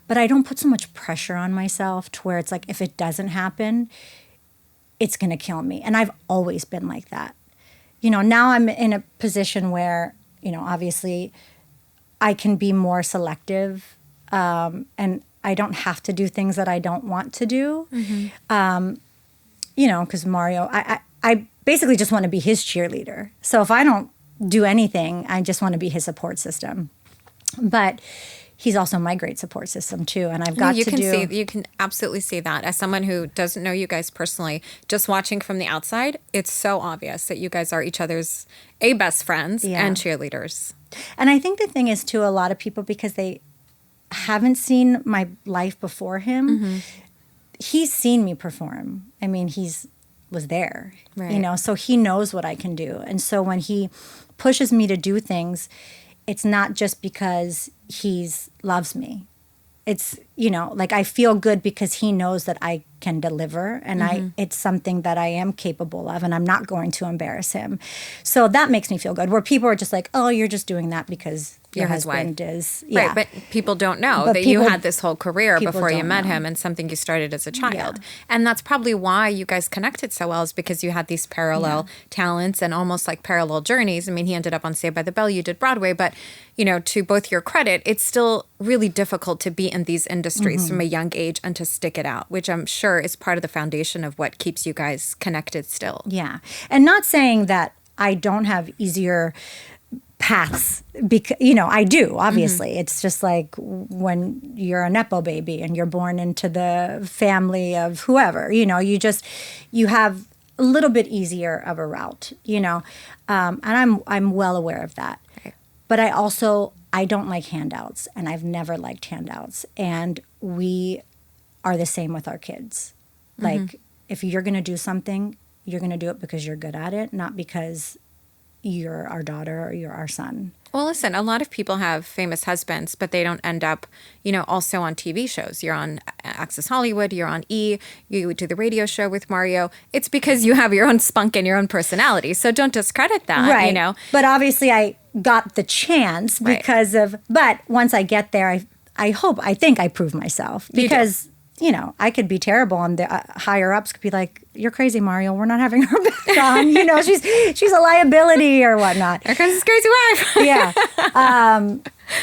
But I don't put so much pressure on myself to where it's like, if it doesn't happen, it's going to kill me. And I've always been like that. Now I'm in a position where, obviously I can be more selective, and I don't have to do things that I don't want to do. Mm-hmm. Because Mario, I basically just want to be his cheerleader. So if I don't do anything, I just want to be his support system. But he's also my great support system too, and I've got you can absolutely see that. As someone who doesn't know you guys personally, just watching from the outside, it's so obvious that you guys are each other's best friends and cheerleaders. And I think the thing is too, a lot of people, because they haven't seen my life before him, he's seen me perform. I mean, he's was there, right. So he knows what I can do. And so when he pushes me to do things, it's not just because he loves me. It's, I feel good because he knows that I can deliver, and it's something that I am capable of, and I'm not going to embarrass him. So that makes me feel good, where people are just like, oh, you're just doing that because your husband is. Yeah. Right, but people don't know that you had this whole career before you met him, and something you started as a child. Yeah. And that's probably why you guys connected so well, is because you had these parallel talents and almost like parallel journeys. I mean, he ended up on Saved by the Bell, you did Broadway, but, to both your credit, it's still really difficult to be in these industries from a young age and to stick it out, which I'm sure is part of the foundation of what keeps you guys connected still. Yeah. And not saying that I don't have easier paths, because I do, obviously. It's just like when you're a Nepo baby and you're born into the family of whoever, you have a little bit easier of a route, and I'm well aware of that. Okay. But I don't like handouts, and I've never liked handouts. And we are the same with our kids. Like, if you're going to do something, you're going to do it because you're good at it, not because you're our daughter or you're our son. Well, listen, a lot of people have famous husbands, but they don't end up, also on TV shows. You're on Access Hollywood, you're on E!, you do the radio show with Mario. It's because you have your own spunk and your own personality. So don't discredit that, right. But obviously I got the chance because of, but once I get there, I think I prove myself, because I could be terrible, and the higher ups could be like, "You're crazy, Mario. We're not having her back on. She's a liability or whatnot." Here comes this crazy wife. Yeah.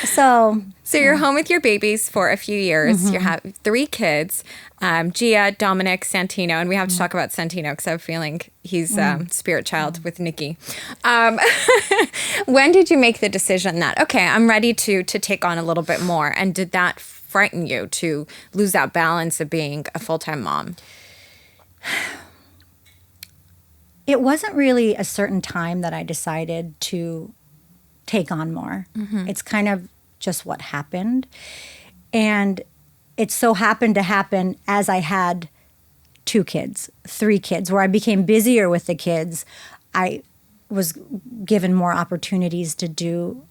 So you're home with your babies for a few years. You have 3 kids, Gia, Dominic, Santino, and we have to talk about Santino because I have a feeling he's spirit child with Nikki. When did you make the decision that, okay, I'm ready to take on a little bit more, and did that frighten you to lose that balance of being a full-time mom? It wasn't really a certain time that I decided to take on more. It's kind of just what happened. And it so happened to happen as I had 2 kids, 3 kids. Where I became busier with the kids, I was given more opportunities to do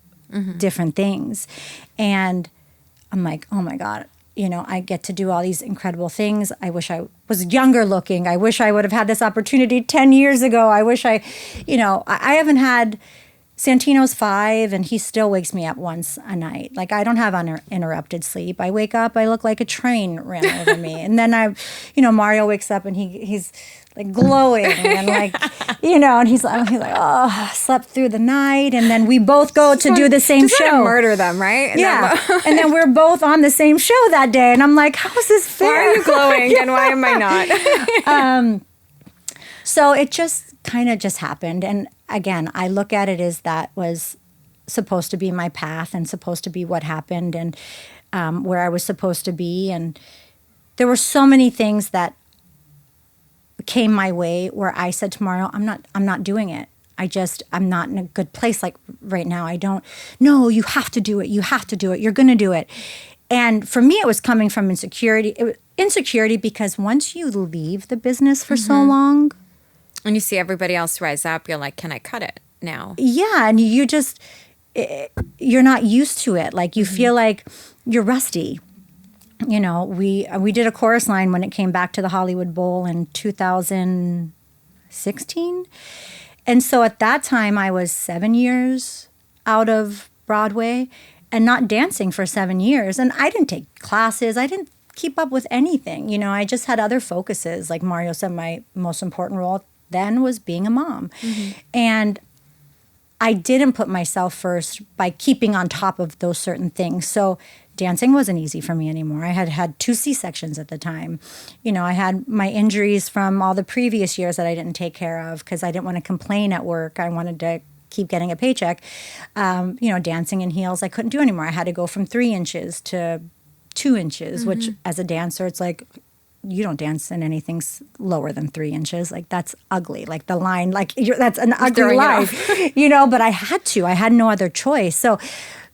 different things. And I'm like, oh my God, I get to do all these incredible things. I wish I was younger looking. I wish I would have had this opportunity 10 years ago. I wish I haven't had, Santino's 5 and he still wakes me up once a night. Like I don't have uninterrupted sleep. I wake up, I look like a train ran over me. And then Mario wakes up and he's like glowing and like, and he's like, oh, slept through the night. And then we both go to do the same show. To murder them, right? And then we're both on the same show that day. And I'm like, how is this fair? Why are you glowing and why am I not? So it just kind of just happened. And again, I look at it as that was supposed to be my path and supposed to be what happened and where I was supposed to be. And there were so many things that came my way where I said to Mario, I'm not doing it. I'm not in a good place like right now. No, you have to do it. You have to do it. You're going to do it. And for me, it was coming from insecurity. Insecurity because once you leave the business for so long. And you see everybody else rise up, you're like, can I cut it now? Yeah, and you're not used to it. Like you feel like you're rusty. We did a chorus line when it came back to the Hollywood Bowl in 2016. And so at that time, I was 7 years out of Broadway and not dancing for 7 years. And I didn't take classes. I didn't keep up with anything. I just had other focuses. Like Mario said, my most important role then was being a mom. And I didn't put myself first by keeping on top of those certain things. So dancing wasn't easy for me anymore. I had 2 C-sections at the time. I had my injuries from all the previous years that I didn't take care of because I didn't want to complain at work. I wanted to keep getting a paycheck. Dancing in heels, I couldn't do anymore. I had to go from 3 inches to 2 inches, which as a dancer, it's like, you don't dance in anything lower than 3 inches. Like that's ugly. Like the line, that's an ugly line, but I had to. I had no other choice. So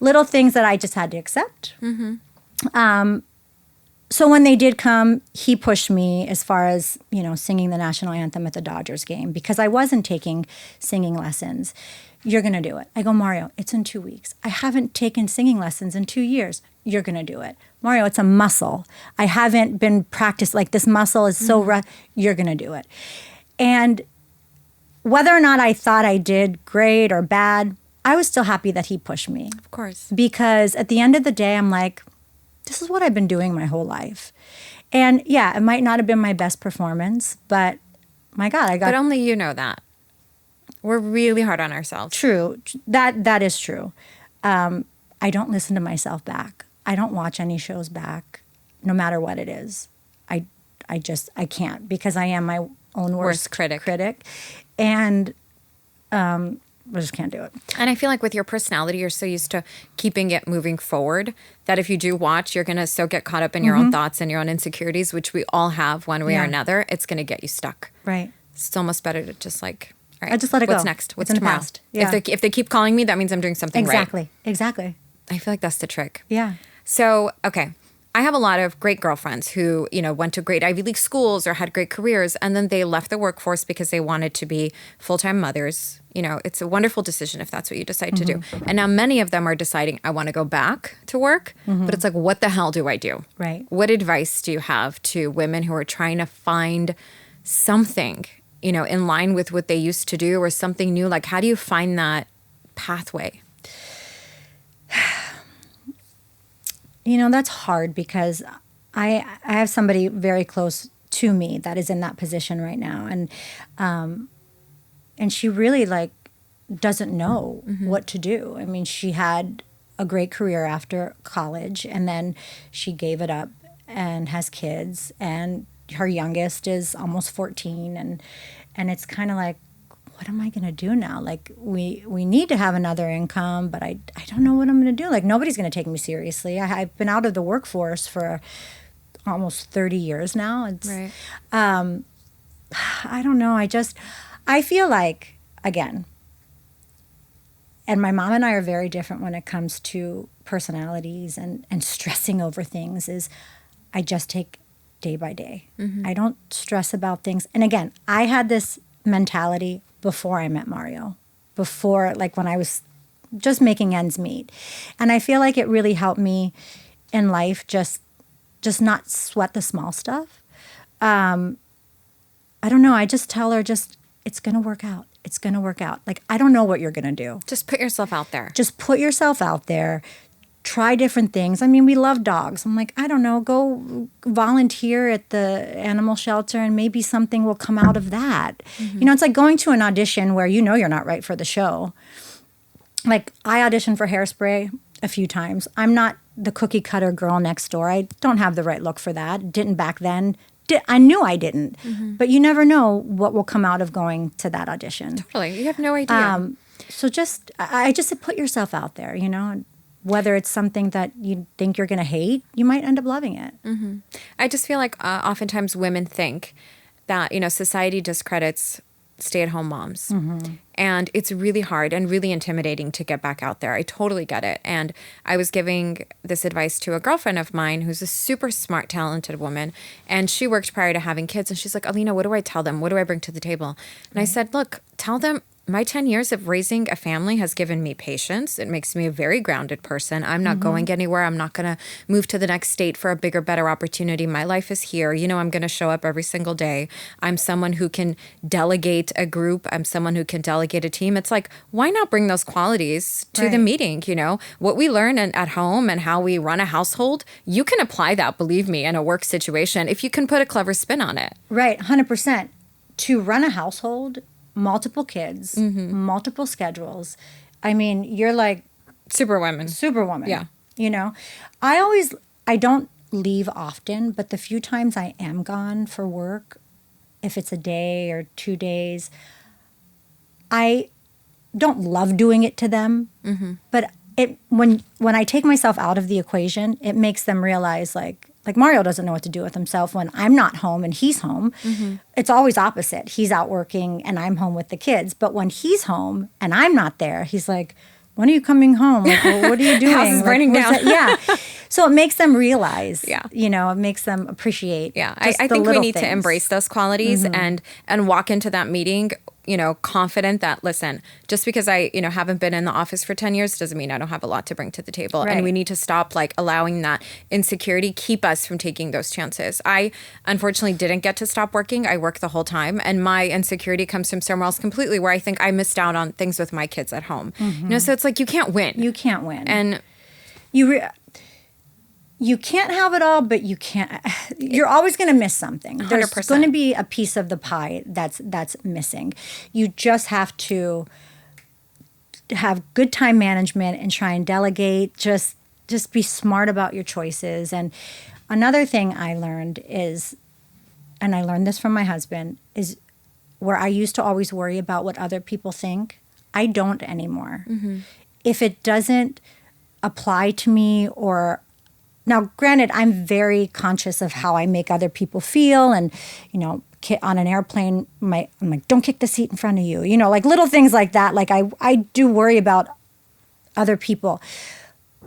little things that I just had to accept. So when they did come, he pushed me as far as, singing the national anthem at the Dodgers game because I wasn't taking singing lessons. You're going to do it. I go, Mario, it's in 2 weeks. I haven't taken singing lessons in 2 years. You're going to do it. Mario, it's a muscle. I haven't been practiced. Like this muscle is so rough. You're going to do it. And whether or not I thought I did great or bad, I was still happy that he pushed me. Of course. Because at the end of the day, I'm like, this is what I've been doing my whole life. And yeah, it might not have been my best performance, but my God, But only you know that. We're really hard on ourselves. True. That is true. I don't listen to myself back. I don't watch any shows back, no matter what it is. I can't because I am my own worst critic. And I just can't do it. And I feel like with your personality, you're so used to keeping it moving forward that if you do watch, you're going to so get caught up in your own thoughts and your own insecurities, which we all have one way or another. It's going to get you stuck. Right. It's almost better to just like, all right, I just let it go. What's next? What's it's tomorrow? In the past. Yeah. If they keep calling me, that means I'm doing something right. Exactly. I feel like that's the trick. Yeah. So, okay. I have a lot of great girlfriends who, went to great Ivy League schools or had great careers, and then they left the workforce because they wanted to be full-time mothers. It's a wonderful decision if that's what you decide to do. And now many of them are deciding, I want to go back to work, but it's like, what the hell do I do? Right. What advice do you have to women who are trying to find something, in line with what they used to do or something new? Like, how do you find that pathway? That's hard because I have somebody very close to me that is in that position right now. And she really doesn't know what to do. I mean, she had a great career after college and then she gave it up and has kids and her youngest is almost 14 and it's kind of like, what am I going to do now? Like we need to have another income, but I don't know what I'm going to do. Like nobody's going to take me seriously. I've been out of the workforce for almost 30 years now. It's, right. I don't know. I feel like, again, and my mom and I are very different when it comes to personalities and stressing over things, is I just take day by day. I don't stress about things. And again, I had this mentality before I met Mario, before, like, when I was just making ends meet. And I feel like it really helped me in life, just not sweat the small stuff. I don't know. I just tell her, it's going to work out. It's going to work out. Like, I don't know what you're going to do. Just put yourself out there. Just put yourself out there. Try different things. I mean, we love dogs. I'm like, I don't know, go volunteer at the animal shelter and maybe something will come out of that. You know, it's like going to an audition where you know you're not right for the show. Like, I auditioned for Hairspray a few times. I'm not the cookie cutter girl next door. I don't have the right look for that. Didn't back then. I knew I didn't. But you never know what will come out of going to that audition. Totally. You have no idea. So I just said, put yourself out there, you know. Whether it's something that you think you're going to hate, you might end up loving it. I just feel like oftentimes women think that, you know, society discredits stay-at-home moms. And it's really hard and really intimidating to get back out there. I totally get it. And I was giving this advice to a girlfriend of mine who's a super smart, talented woman. And she worked prior to having kids. And she's like, Ellina, what do I tell them? What do I bring to the table? And I said, look, tell them, my 10 years of raising a family has given me patience. It makes me a very grounded person. I'm not going anywhere. I'm not going to move to the next state for a bigger, better opportunity. My life is here. You know, I'm going to show up every single day. I'm someone who can delegate a group. I'm someone who can delegate a team. It's like, why not bring those qualities to the meeting? You know, what we learn at home and how we run a household, you can apply that, believe me, in a work situation if you can put a clever spin on it. Right, 100%. To run a household, multiple kids, multiple schedules. I mean, you're like Superwoman. Yeah. You know, I don't leave often, but the few times I am gone for work, if it's a day or 2 days, I don't love doing it to them, but when I take myself out of the equation, it makes them realize, like Mario doesn't know what to do with himself when I'm not home and he's home. It's always opposite. He's out working and I'm home with the kids. But when he's home and I'm not there, he's like, when are you coming home? Like, well, what are you doing? House is burning down. Yeah. So it makes them realize, Yeah. you know, it makes them appreciate. Yeah. I think we need to embrace those qualities and walk into that meeting, you know, confident that, listen, just because I, you know, haven't been in the office for 10 years doesn't mean I don't have a lot to bring to the table. Right. And we need to stop, like, allowing that insecurity keep us from taking those chances. I, unfortunately, didn't get to stop working. I worked the whole time. And my insecurity comes from somewhere else completely, where I think I missed out on things with my kids at home. You know, so it's like, you can't win. You can't win. And you can't have it all, but you can't. You're always going to miss something. There's 100%. going to be a piece of the pie that's missing. You just have to have good time management and try and delegate. Just be smart about your choices. And another thing I learned is, and I learned this from my husband, is where I used to always worry about what other people think, I don't anymore. If it doesn't apply to me, or now, granted, I'm very conscious of how I make other people feel. And, you know, on an airplane, I'm like, don't kick the seat in front of you. You know, like little things like that. Like I do worry about other people.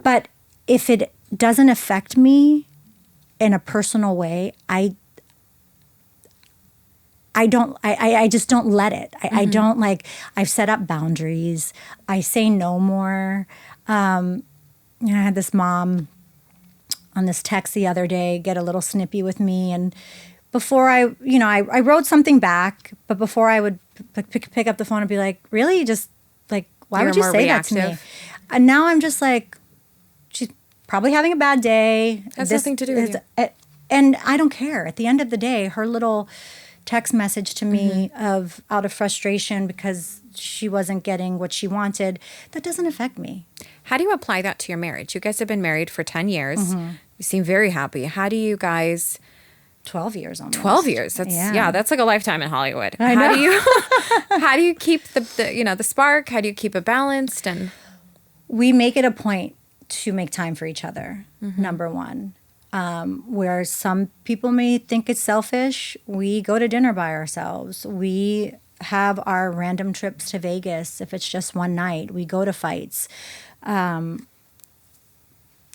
But if it doesn't affect me in a personal way, I just don't let it. I don't, like, I've set up boundaries. I say no more. You know, I had this mom on this text the other day get a little snippy with me, and before I wrote something back, but before I would pick up the phone and be like, really, just like, why would you say that to me? And now I'm just like, she's probably having a bad day. Has nothing to do with you. And I don't care. At the end of the day, her little text message to me out of frustration because she wasn't getting what she wanted, that doesn't affect me. How do you apply that to your marriage? You guys have been married for 10 years. You seem very happy. How do you guys... 12 years almost. 12 years. That's like a lifetime in Hollywood. I know. How do you keep the spark? How do you keep it balanced? And we make it a point to make time for each other. Number one. Where some people may think it's selfish, we go to dinner by ourselves. We have our random trips to Vegas if it's just one night. We go to fights. I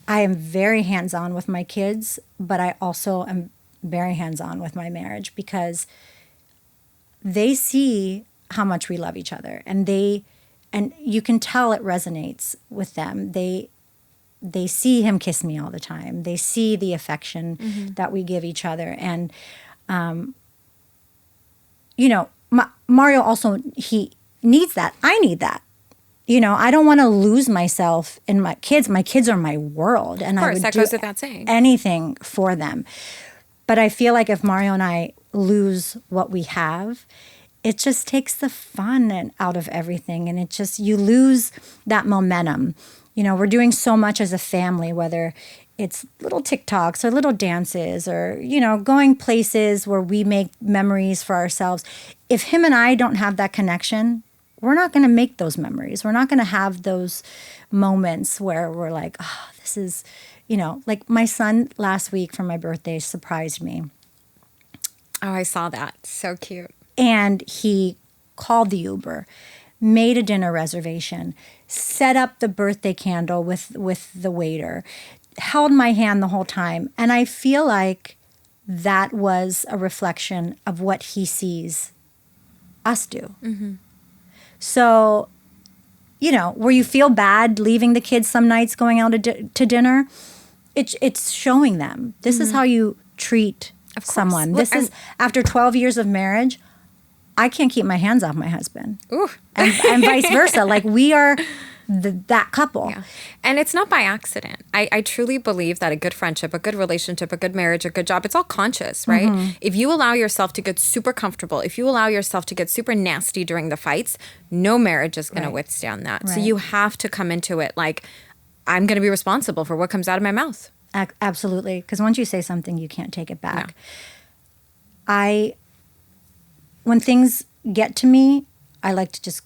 am very hands-on with my kids, but I also am very hands-on with my marriage because they see how much we love each other, and you can tell it resonates with them. They see him kiss me all the time. They see the affection that we give each other. And, Mario also, he needs that. I need that. I don't want to lose myself in my kids. My kids are my world. And of course, I would that do goes without saying. Anything for them. But I feel like if Mario and I lose what we have, it just takes the fun out of everything. And you lose that momentum. We're doing so much as a family, whether it's little TikToks or little dances or, going places where we make memories for ourselves. If him and I don't have that connection, we're not going to make those memories. We're not going to have those moments where we're like, oh, this is, like my son last week for my birthday surprised me. Oh, I saw that. So cute. And he called the Uber, made a dinner reservation, set up the birthday candle with the waiter, held my hand the whole time. And I feel like that was a reflection of what he sees us do. Mm-hmm. So, where you feel bad leaving the kids some nights going out to dinner, it's showing them this is how you treat someone. This is after 12 years of marriage. I can't keep my hands off my husband. Ooh. And vice versa. Like we are that couple. Yeah. And it's not by accident. I truly believe that a good friendship, a good relationship, a good marriage, a good job, it's all conscious, right? Mm-hmm. If you allow yourself to get super comfortable, if you allow yourself to get super nasty during the fights, no marriage is going to withstand that. Right. So you have to come into it like, I'm going to be responsible for what comes out of my mouth. Absolutely. Because once you say something, you can't take it back. No. When things get to me, I like to just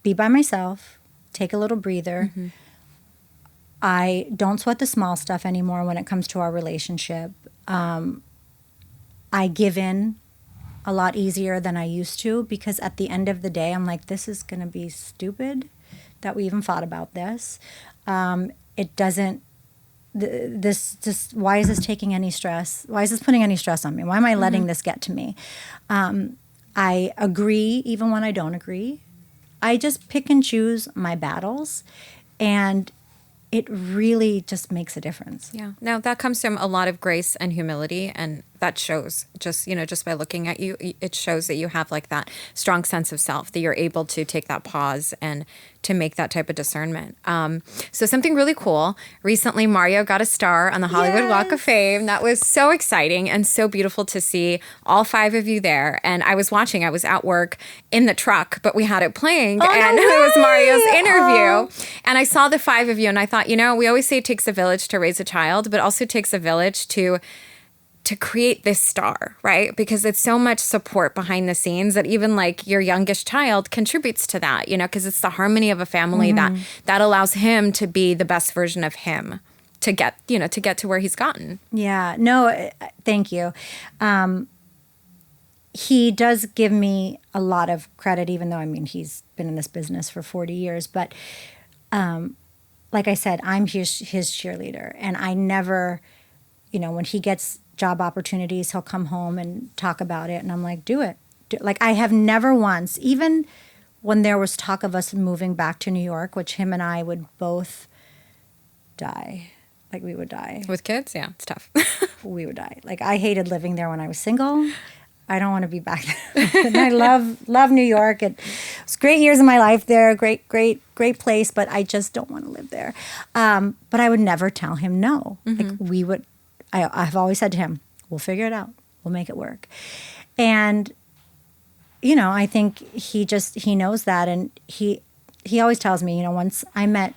be by myself, take a little breather. Mm-hmm. I don't sweat the small stuff anymore when it comes to our relationship. I give in a lot easier than I used to because at the end of the day, I'm like, this is going to be stupid that we even thought about this. It doesn't, why is this taking any stress? Why is this putting any stress on me? Why am I letting this get to me? I agree even when I don't agree. I just pick and choose my battles, and it really just makes a difference. Yeah. Now, that comes from a lot of grace and humility, and that shows just by looking at you, it shows that you have like that strong sense of self, that you're able to take that pause and to make that type of discernment. So something really cool. Recently, Mario got a star on the Hollywood Walk of Fame. That was so exciting and so beautiful to see all 5 of you there. And I was at work in the truck, but we had it playing and it was Mario's interview. And I saw the 5 of you and I thought, we always say it takes a village to raise a child, but also takes a village to create this star, right? Because it's so much support behind the scenes that even like your youngest child contributes to that, because it's the harmony of a family that allows him to be the best version of him to get to where he's gotten. Yeah, no, thank you. He does give me a lot of credit, even though, he's been in this business for 40 years. But like I said, I'm his cheerleader. And I never, when he gets job opportunities, he'll come home and talk about it. And I'm like, do it. Like I have never once, even when there was talk of us moving back to New York, which him and I would both die. Like we would die. With kids? Yeah, it's tough. We would die. Like I hated living there when I was single. I don't want to be back there. And I love New York. It was great years of my life there. Great place. But I just don't want to live there. But I would never tell him no. Mm-hmm. Like I've always said to him, we'll figure it out. We'll make it work. And, I think he knows that. And he always tells me, once he met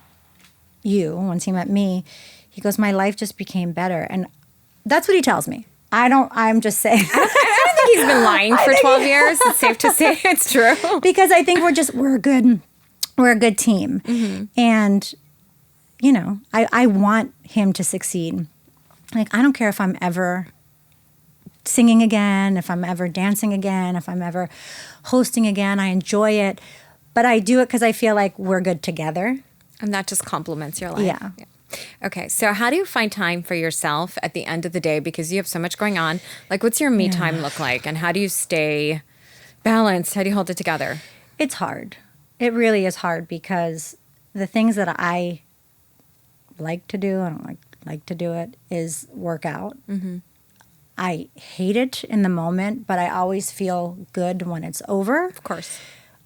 me, he goes, my life just became better. And that's what he tells me. I'm just saying. I don't think he's been lying for 12 years. It's safe to say it's true. Because I think we're a good team. Mm-hmm. And, I want him to succeed. Like, I don't care if I'm ever singing again, if I'm ever dancing again, if I'm ever hosting again. I enjoy it. But I do it because I feel like we're good together. And that just complements your life. Yeah. Okay, so how do you find time for yourself at the end of the day? Because you have so much going on. Like, what's your me time look like? And how do you stay balanced? How do you hold it together? It's hard. It really is hard because the things that I like to do, I don't like to do it, is work out. Mm-hmm. I hate it in the moment, but I always feel good when it's over. Of course.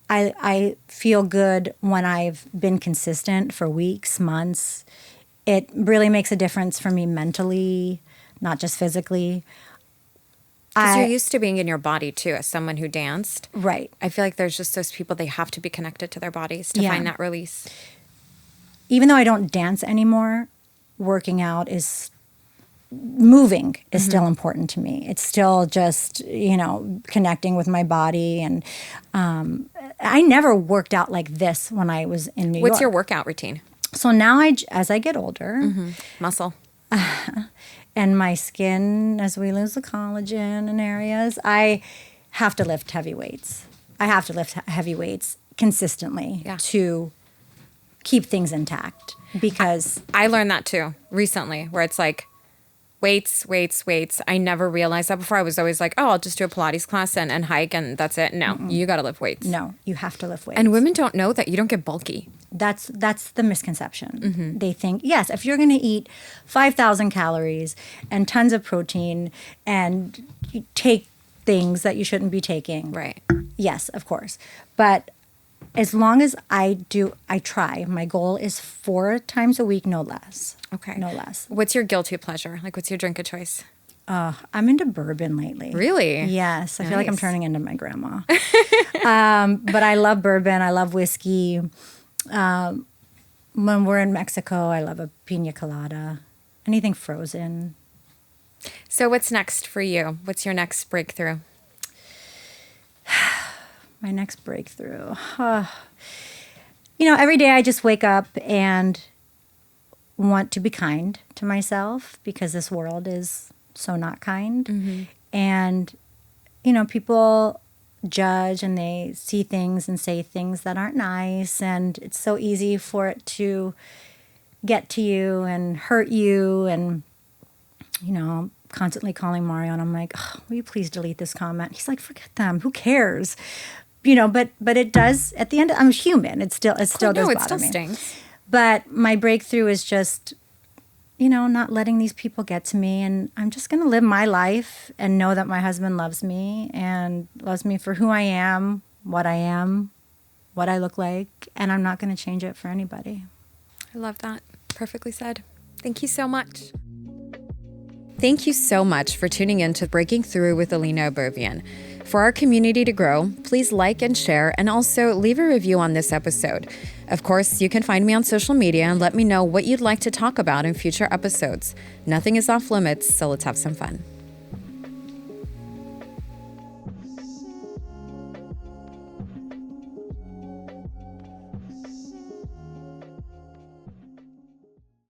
I feel good when I've been consistent for weeks, months. It really makes a difference for me mentally, not just physically. Because you're used to being in your body, too, as someone who danced. Right. I feel like there's just those people, they have to be connected to their bodies to find that release. Even though I don't dance anymore, working out is... moving is still important to me. It's still just, connecting with my body. And I never worked out like this when I was in New York. What's your workout routine? So now, as I get older... Muscle. And my skin, as we lose the collagen in areas, I have to lift heavy weights. I have to lift heavy weights consistently to keep things intact. Because... I learned that, too, recently, where it's like... Weights. I never realized that before. I was always like, oh, I'll just do a Pilates class and hike and that's it. No, you got to lift weights. No, you have to lift weights. And women don't know that you don't get bulky. That's the misconception. They think, yes, if you're going to eat 5,000 calories and tons of protein and you take things that you shouldn't be taking. Right. Yes, of course. But as long as I try. My goal is 4 times a week, no less. Okay. No less. What's your guilty pleasure? Like, what's your drink of choice? I'm into bourbon lately. Really? Yes. I feel like I'm turning into my grandma. But I love bourbon. I love whiskey. When we're in Mexico, I love a pina colada. Anything frozen. So what's next for you? What's your next breakthrough? My next breakthrough. Every day I just wake up and want to be kind to myself because this world is so not kind. Mm-hmm. And, people judge and they see things and say things that aren't nice. And it's so easy for it to get to you and hurt you. And, constantly calling Mario and I'm like, oh, will you please delete this comment? He's like, forget them. Who cares? But it does at the end. I'm human. It still does bother me. It still stings. But my breakthrough is just, not letting these people get to me, and I'm just going to live my life and know that my husband loves me and loves me for who I am, what I look like, and I'm not going to change it for anybody. I love that. Perfectly said. Thank you so much. Thank you so much for tuning in to Breaking Through with Ellina Abovian. For our community to grow, please like and share, and also leave a review on this episode. Of course, you can find me on social media and let me know what you'd like to talk about in future episodes. Nothing is off limits, so let's have some fun.